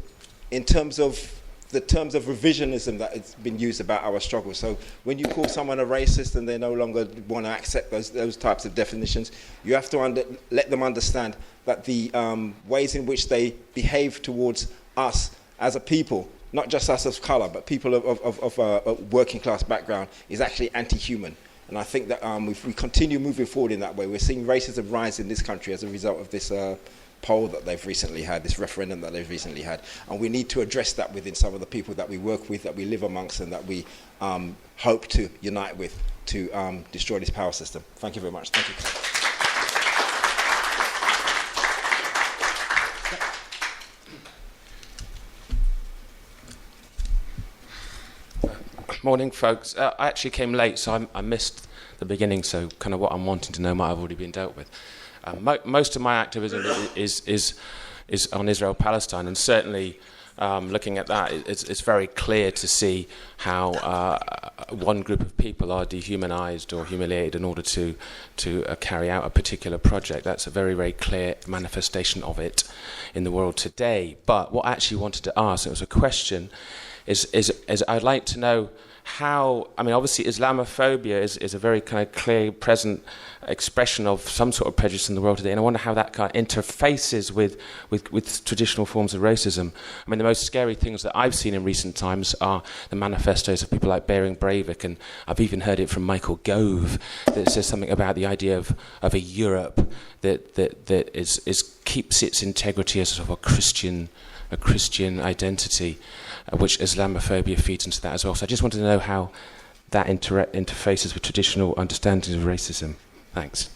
Speaker 8: in terms of the terms of revisionism that has been used about our struggle. So when you call someone a racist and they no longer want to accept those types of definitions, you have to let them understand that the ways in which they behave towards us as a people, not just us of colour, but people of working class background, is actually anti-human. And I think that if we continue moving forward in that way, we're seeing racism rise in this country as a result of this poll that they've recently had, this referendum that they've recently had. And we need to address that within some of the people that we work with, that we live amongst, and that we hope to unite with to destroy this power system. Thank you very much. Thank you.
Speaker 9: Morning, folks. I actually came late, so I missed the beginning, so kind of what I'm wanting to know might have already been dealt with. Most of my activism is on Israel-Palestine, and certainly looking at that, it's very clear to see how one group of people are dehumanized or humiliated in order to carry out a particular project. That's a very, very clear manifestation of it in the world today. But what I actually wanted to ask, it was a question, is I'd like to know how, I mean, obviously Islamophobia is a very kind of clear, present expression of some sort of prejudice in the world today, and I wonder how that kind of interfaces with traditional forms of racism. I mean, the most scary things that I've seen in recent times are the manifestos of people like Bering Breivik, and I've even heard it from Michael Gove that says something about the idea of a Europe that keeps its integrity as sort of a Christian identity, which Islamophobia feeds into that as well. So I just wanted to know how that interfaces with traditional understandings of racism? Thanks.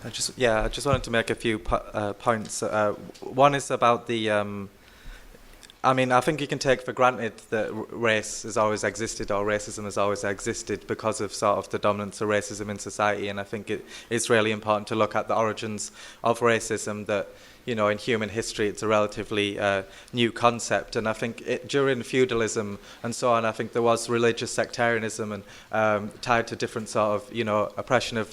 Speaker 10: I just wanted to make a few points. One is about the... I think you can take for granted that race has always existed or racism has always existed because of sort of the dominance of racism in society, and I think it's really important to look at the origins of racism, that, you know, in human history it's a relatively new concept, and I think during feudalism and so on, I think there was religious sectarianism and tied to different sort of, you know, oppression of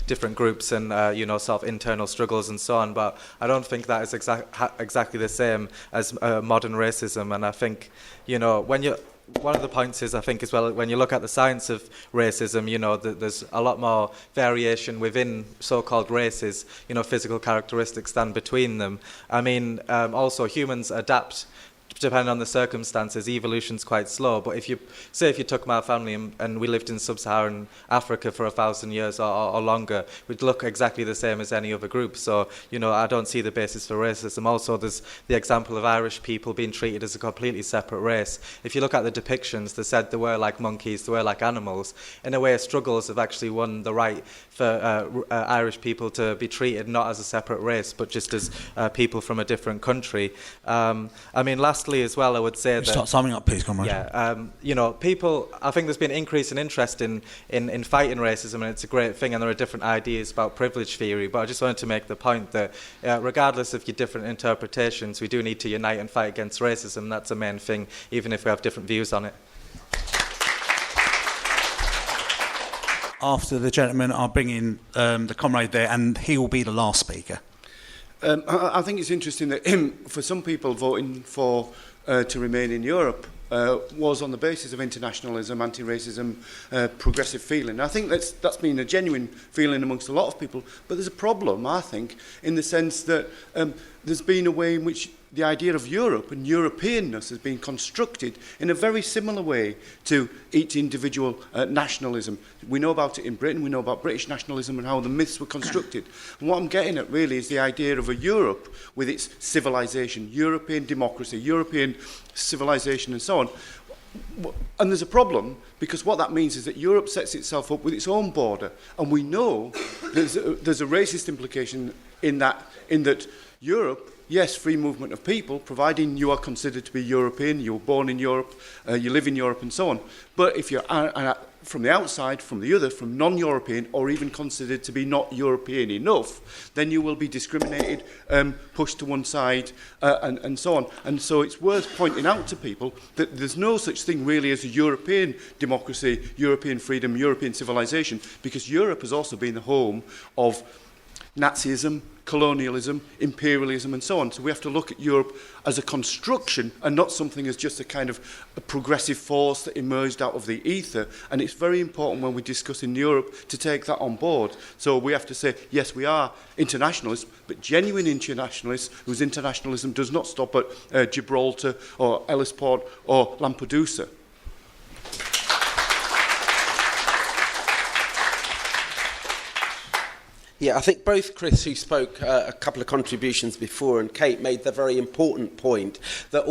Speaker 10: different groups and, you know, sort of internal struggles and so on, but I don't think that is exactly the same as modern racism, and I think, you know, one of the points is, I think, as well, when you look at the science of racism, you know, there's a lot more variation within so-called races, you know, physical characteristics than between them. I mean, also humans adapt depending on the circumstances. Evolution's quite slow, but if you took my family and we lived in sub-Saharan Africa for 1,000 years or longer, we'd look exactly the same as any other group. So, you know, I don't see the basis for racism. Also, there's the example of Irish people being treated as a completely separate race. If you look at the depictions, they said they were like monkeys, they were like animals. In a way, struggles have actually won the right for Irish people to be treated not as a separate race, but just as people from a different country. I mean, lastly as well, I would say that...
Speaker 3: Start summing up, please, comrade.
Speaker 10: Yeah, you know, people... I think there's been an increase in interest in fighting racism, and it's a great thing, and there are different ideas about privilege theory, but I just wanted to make the point that regardless of your different interpretations, we do need to unite and fight against racism. That's the main thing, even if we have different views on it.
Speaker 3: After the gentleman, I'll bring in the comrade there, and he will be the last speaker.
Speaker 11: I think it's interesting that for some people voting for to remain in Europe was on the basis of internationalism, anti-racism, progressive feeling. I think that's been a genuine feeling amongst a lot of people, but there's a problem, I think, in the sense that there's been a way in which the idea of Europe and Europeanness has been constructed in a very similar way to each individual nationalism. We know about it in Britain, we know about British nationalism and how the myths were constructed. And what I'm getting at really is the idea of a Europe with its civilization, European democracy, European civilization and so on. And there's a problem, because what that means is that Europe sets itself up with its own border. And we know there's a racist implication in that Europe, yes, free movement of people, providing you are considered to be European, you were born in Europe, you live in Europe and so on. But if you're from the outside, from the other, from non-European, or even considered to be not European enough, then you will be discriminated, pushed to one side, and so on. And so it's worth pointing out to people that there's no such thing really as a European democracy, European freedom, European civilization, because Europe has also been the home of Nazism, colonialism, imperialism and so on. So we have to look at Europe as a construction and not something as just a kind of a progressive force that emerged out of the ether. And it's very important when we discuss in Europe to take that on board. So we have to say, yes, we are internationalists, but genuine internationalists whose internationalism does not stop at Gibraltar or Ellisport or Lampedusa.
Speaker 12: Yeah, I think both Chris, who spoke a couple of contributions before, and Kate made the very important point that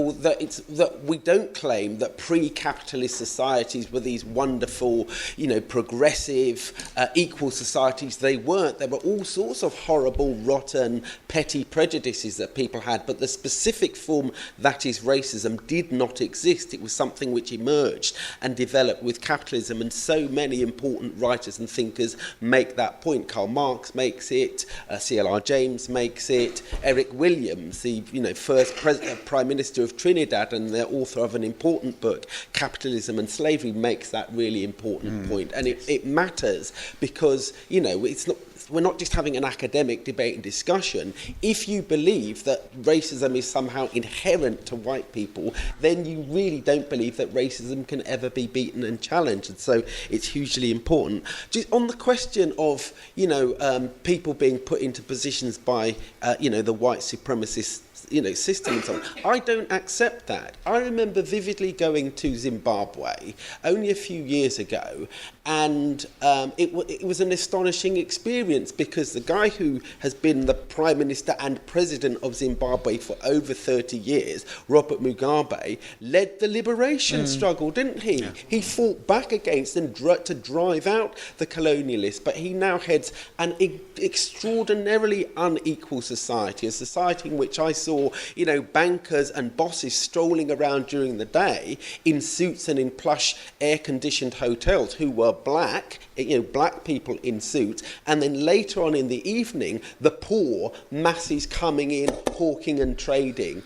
Speaker 12: we don't claim that pre-capitalist societies were these wonderful, you know, progressive, equal societies. They weren't. There were all sorts of horrible, rotten, petty prejudices that people had, but the specific form that is racism did not exist. It was something which emerged and developed with capitalism, and so many important writers and thinkers make that point. Karl Marx makes it, C.L.R. James makes it, Eric Williams, the first Prime Minister of Trinidad and the author of an important book, Capitalism and Slavery, makes that really important point. And it matters because, we're not just having an academic debate and discussion. If you believe that racism is somehow inherent to white people, then you really don't believe that racism can ever be beaten and challenged. And so it's hugely important. Just on the question of, people being put into positions by, the white supremacist system and so on. I don't accept that. I remember vividly going to Zimbabwe only a few years ago, and it was an astonishing experience, because the guy who has been the Prime Minister and President of Zimbabwe for over 30 years, Robert Mugabe, led the liberation struggle, didn't he? Yeah. He fought back against and to drive out the colonialists, but he now heads an extraordinarily unequal society, a society in which I saw, bankers and bosses strolling around during the day in suits and in plush air-conditioned hotels who were black, black people in suits, and then later on in the evening, the poor masses coming in, hawking and trading,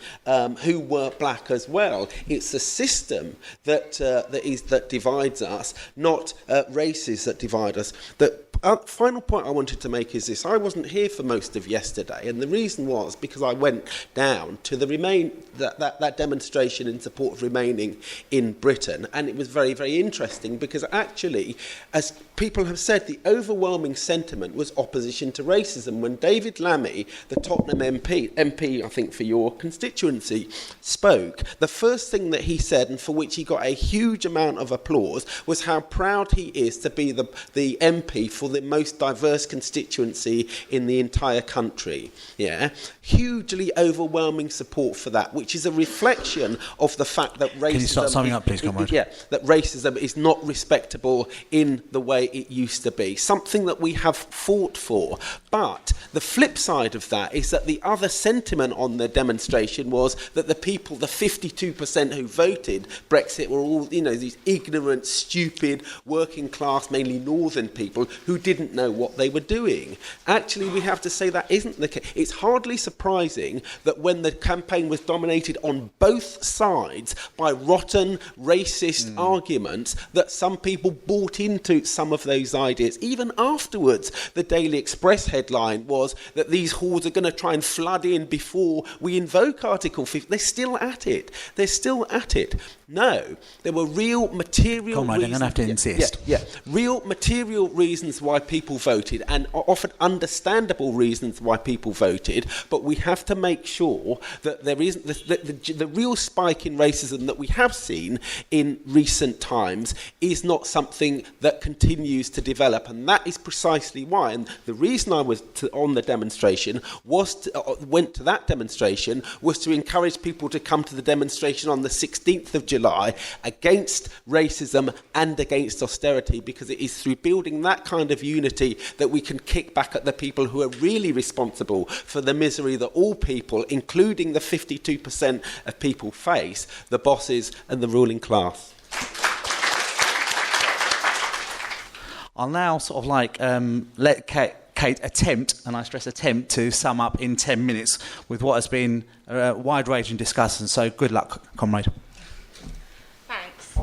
Speaker 12: who were black as well. It's the system that divides us, not races that divide us. The final point I wanted to make is this: I wasn't here for most of yesterday, and the reason was because I went down to that demonstration in support of remaining in Britain, and it was very, very interesting, because actually, as people have said, the overwhelming sentiment was opposition to racism. When David Lammy, the Tottenham MP, I think for your constituency, spoke, the first thing that he said, and for which he got a huge amount of applause, was how proud he is to be the MP for the most diverse constituency in the entire country. Yeah, hugely overwhelming support for that, which is a reflection of the fact that racism...
Speaker 3: Can you start summing up, please, comrade?
Speaker 12: Yeah, that racism is not respectable in the way it used to be, something that we have fought for. But the flip side of that is that the other sentiment on the demonstration was that the people, the 52% who voted Brexit, were all, these ignorant, stupid, working class, mainly northern people who didn't know what they were doing. Actually, we have to say that isn't the case. It's hardly surprising that when the campaign was dominated on both sides by rotten, racist arguments, that some people bought into some of those ideas. Even afterwards, the Daily Express headline was that these hordes are going to try and flood in before we invoke Article 50. They're still at it. They're still at it. No, there were real material
Speaker 3: reasons. I'm going to have to insist.
Speaker 12: Yeah, real material reasons why people voted, and often understandable reasons why people voted, but we have to make sure that there isn't the real spike in racism that we have seen in recent times is not something that continues to develop, and that is precisely why. And the reason I was on the demonstration went to that demonstration was to encourage people to come to the demonstration on the 16th of July against racism and against austerity, because it is through building that kind of unity that we can kick back at the people who are really responsible for the misery that all people, including the 52% of people, face, the bosses and the ruling class.
Speaker 3: I'll now sort of let Kate attempt, and I stress attempt, to sum up in 10 minutes with what has been a wide-ranging discussion. So good luck, comrade.
Speaker 1: Thanks.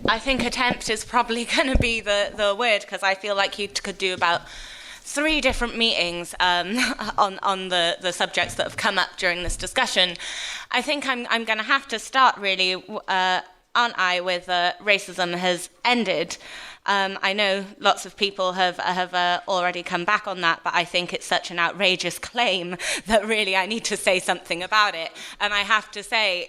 Speaker 1: I think attempt is probably going to be the word, because I feel like you could do about 3 different meetings on the subjects that have come up during this discussion. I think I'm going to have to start really, aren't I, with racism has ended. I know lots of people have already come back on that, but I think it's such an outrageous claim that really I need to say something about it. And I have to say,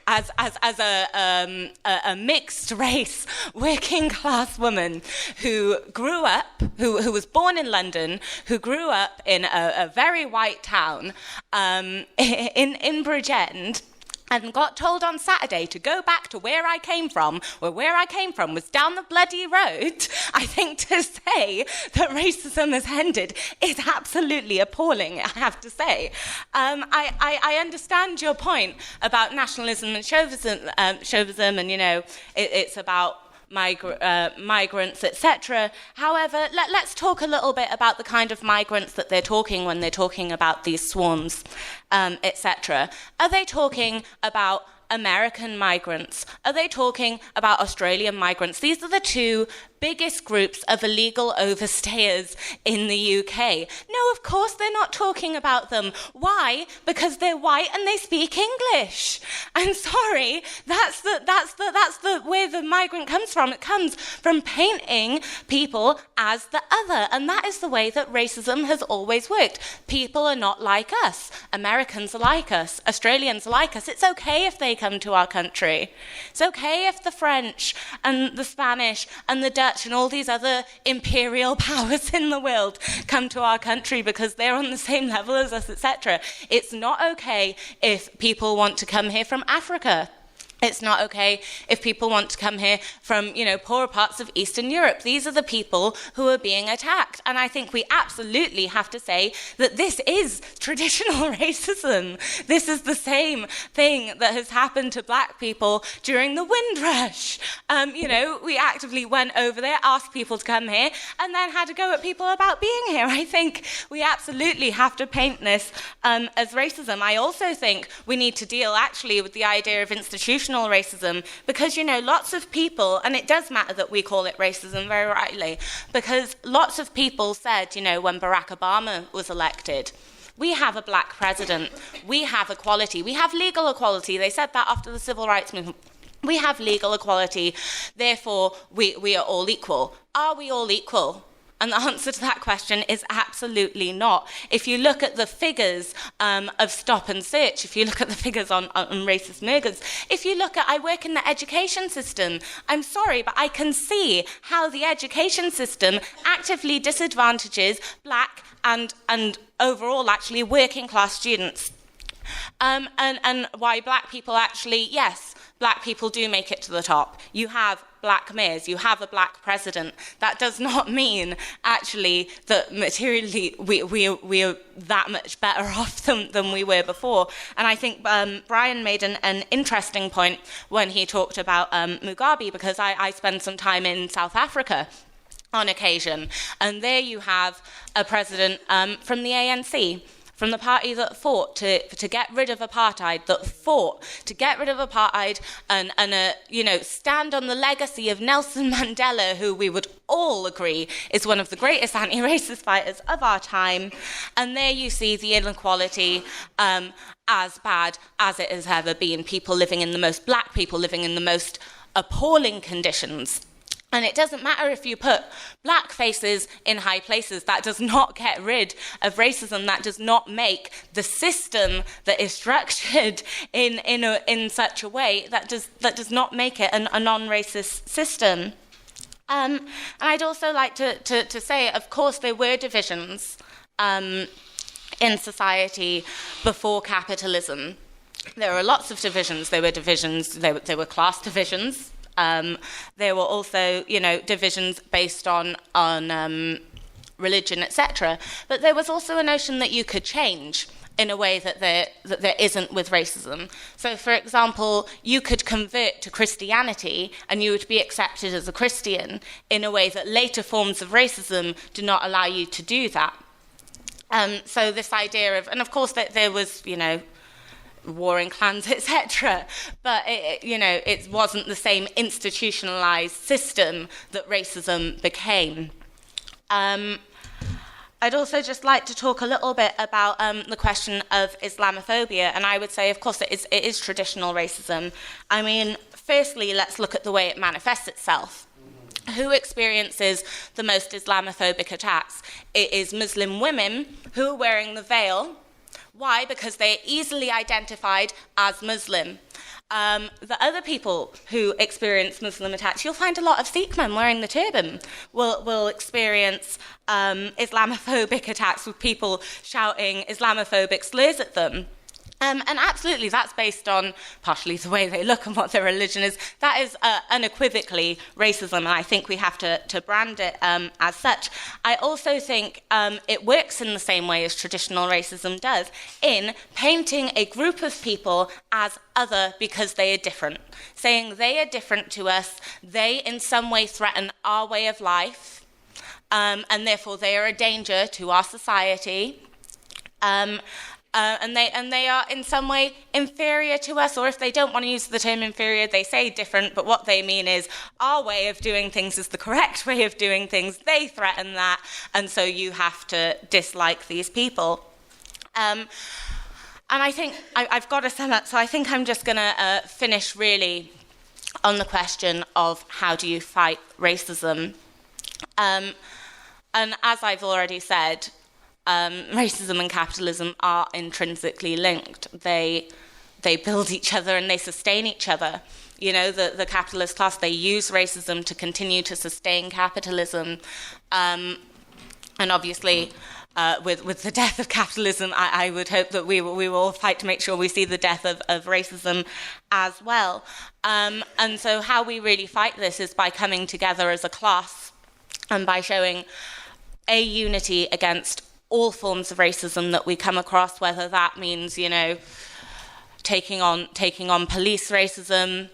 Speaker 1: as a mixed race working class woman who grew up, who was born in London, who grew up in a very white town in Brid, and got told on Saturday to go back to where I came from, or where I came from was down the bloody road, I think to say that racism has ended is absolutely appalling, I have to say. I understand your point about nationalism and chauvinism, and, it's about migrants, etc. However, let's talk a little bit about the kind of migrants that they're talking when they're talking about these swarms, etc. Are they talking about American migrants? Are they talking about Australian migrants? These are the two biggest groups of illegal overstayers in the UK. No, of course they're not talking about them. Why? Because they're white and they speak English. I'm sorry, that's the where the migrant comes from. It comes from painting people as the other, and that is the way that racism has always worked. People are not like us. Americans are like us. Australians are like us. It's okay if they come to our country. It's okay if the French and the Spanish and the Dutch and all these other imperial powers in the world come to our country because they're on the same level as us, etc. It's not okay if people want to come here from Africa. It's not okay if people want to come here from, poorer parts of Eastern Europe. These are the people who are being attacked. And I think we absolutely have to say that this is traditional racism. This is the same thing that has happened to black people during the Windrush. We actively went over there, asked people to come here, and then had to go at people about being here. I think we absolutely have to paint this as racism. I also think we need to deal actually with the idea of institutional racism, because lots of people, and it does matter that we call it racism very rightly, because lots of people said, when Barack Obama was elected, we have a black president, we have equality, we have legal equality. They said that after the civil rights movement. We have legal equality, therefore we are all equal. Are we all equal? And the answer to that question is absolutely not. If you look at the figures of stop and search, if you look at the figures on racist murders, if you look at, I work in the education system, I'm sorry, but I can see how the education system actively disadvantages black and overall actually working class students. And why black people actually, yes, black people do make it to the top. You have black mayors, you have a black president. That does not mean actually that materially we are that much better off than we were before. And I think Brian made an interesting point when he talked about Mugabe, because I spend some time in South Africa on occasion, and there you have a president from the ANC, from the party that fought to get rid of apartheid, that fought to get rid of apartheid and stand on the legacy of Nelson Mandela, who we would all agree is one of the greatest anti-racist fighters of our time. And there you see the inequality as bad as it has ever been. Black people living in the most appalling conditions. And it doesn't matter if you put black faces in high places. That does not get rid of racism. That does not make the system that is structured in such a way, that does not make it a non-racist system. And I'd also like to say, of course, there were divisions in society before capitalism. There were lots of divisions. There were class divisions. There were also, divisions based on religion, etc. But there was also a notion that you could change in a way that there isn't with racism. So, for example, you could convert to Christianity and you would be accepted as a Christian in a way that later forms of racism do not allow you to do that. So this idea of, and of course there was, warring clans, etc. But it wasn't the same institutionalized system that racism became. I'd also just like to talk a little bit about the question of Islamophobia, and I would say, of course, it is traditional racism. I mean, firstly, let's look at the way it manifests itself. Who experiences the most Islamophobic attacks? It is Muslim women who are wearing the veil. Why? Because they are easily identified as Muslim. The other people who experience Muslim attacks, you'll find a lot of Sikh men wearing the turban will experience Islamophobic attacks with people shouting Islamophobic slurs at them. And absolutely, that's based on partially the way they look and what their religion is. That is unequivocally racism, and I think we have to brand it as such. I also think it works in the same way as traditional racism does, in painting a group of people as other because they are different, saying they are different to us, they in some way threaten our way of life, and therefore they are a danger to our society. and they are in some way inferior to us, or if they don't want to use the term inferior, they say different, but what they mean is our way of doing things is the correct way of doing things. They threaten that, and so you have to dislike these people. And I think I've got to sum up, so I think I'm just going to finish really on the question of how do you fight racism. And as I've already said, racism and capitalism are intrinsically linked. They build each other and they sustain each other. You know, the capitalist class, they use racism to continue to sustain capitalism. And obviously, with the death of capitalism, I would hope that we will all fight to make sure we see the death of racism as well. And so how we really fight this is by coming together as a class and by showing a unity against all forms of racism that we come across, whether that means, you know, taking on police racism,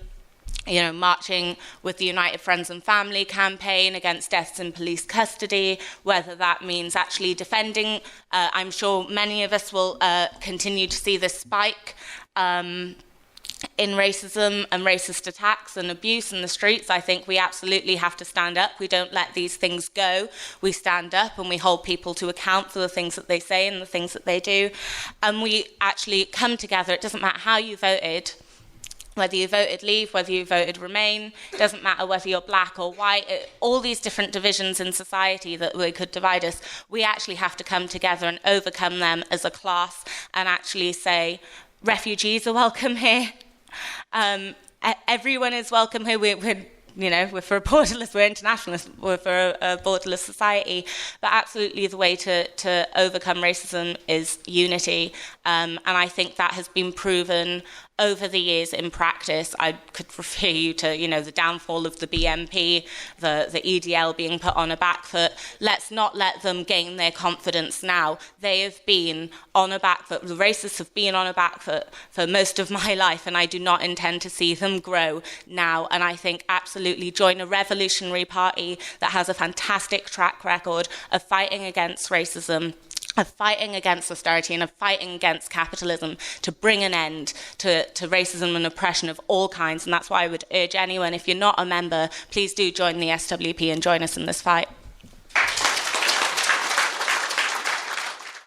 Speaker 1: you know, marching with the United Friends and Family campaign against deaths in police custody, whether that means actually defending. I'm sure many of us will continue to see this spike in racism and racist attacks and abuse in the streets. I think we absolutely have to stand up. We don't let these things go. We stand up and we hold people to account for the things that they say and the things that they do. And we actually come together. It doesn't matter how you voted, whether you voted Leave, whether you voted Remain, it doesn't matter whether you're black or white, all these different divisions in society that could divide us, we actually have to come together and overcome them as a class and actually say, refugees are welcome here. Everyone is welcome here. We're for a borderless, we're internationalist, we're for a borderless society, but absolutely the way to overcome racism is unity, and I think that has been proven over the years in practice. I could refer you to, you know, the downfall of the BNP, the EDL being put on a back foot. Let's not let them gain their confidence now. They have been on a back foot. The racists have been on a back foot for most of my life, and I do not intend to see them grow now. And I think absolutely join a revolutionary party that has a fantastic track record of fighting against racism, of fighting against austerity, and of fighting against capitalism to bring an end to racism and oppression of all kinds. And that's why I would urge anyone, if you're not a member, please do join the SWP and join us in this fight.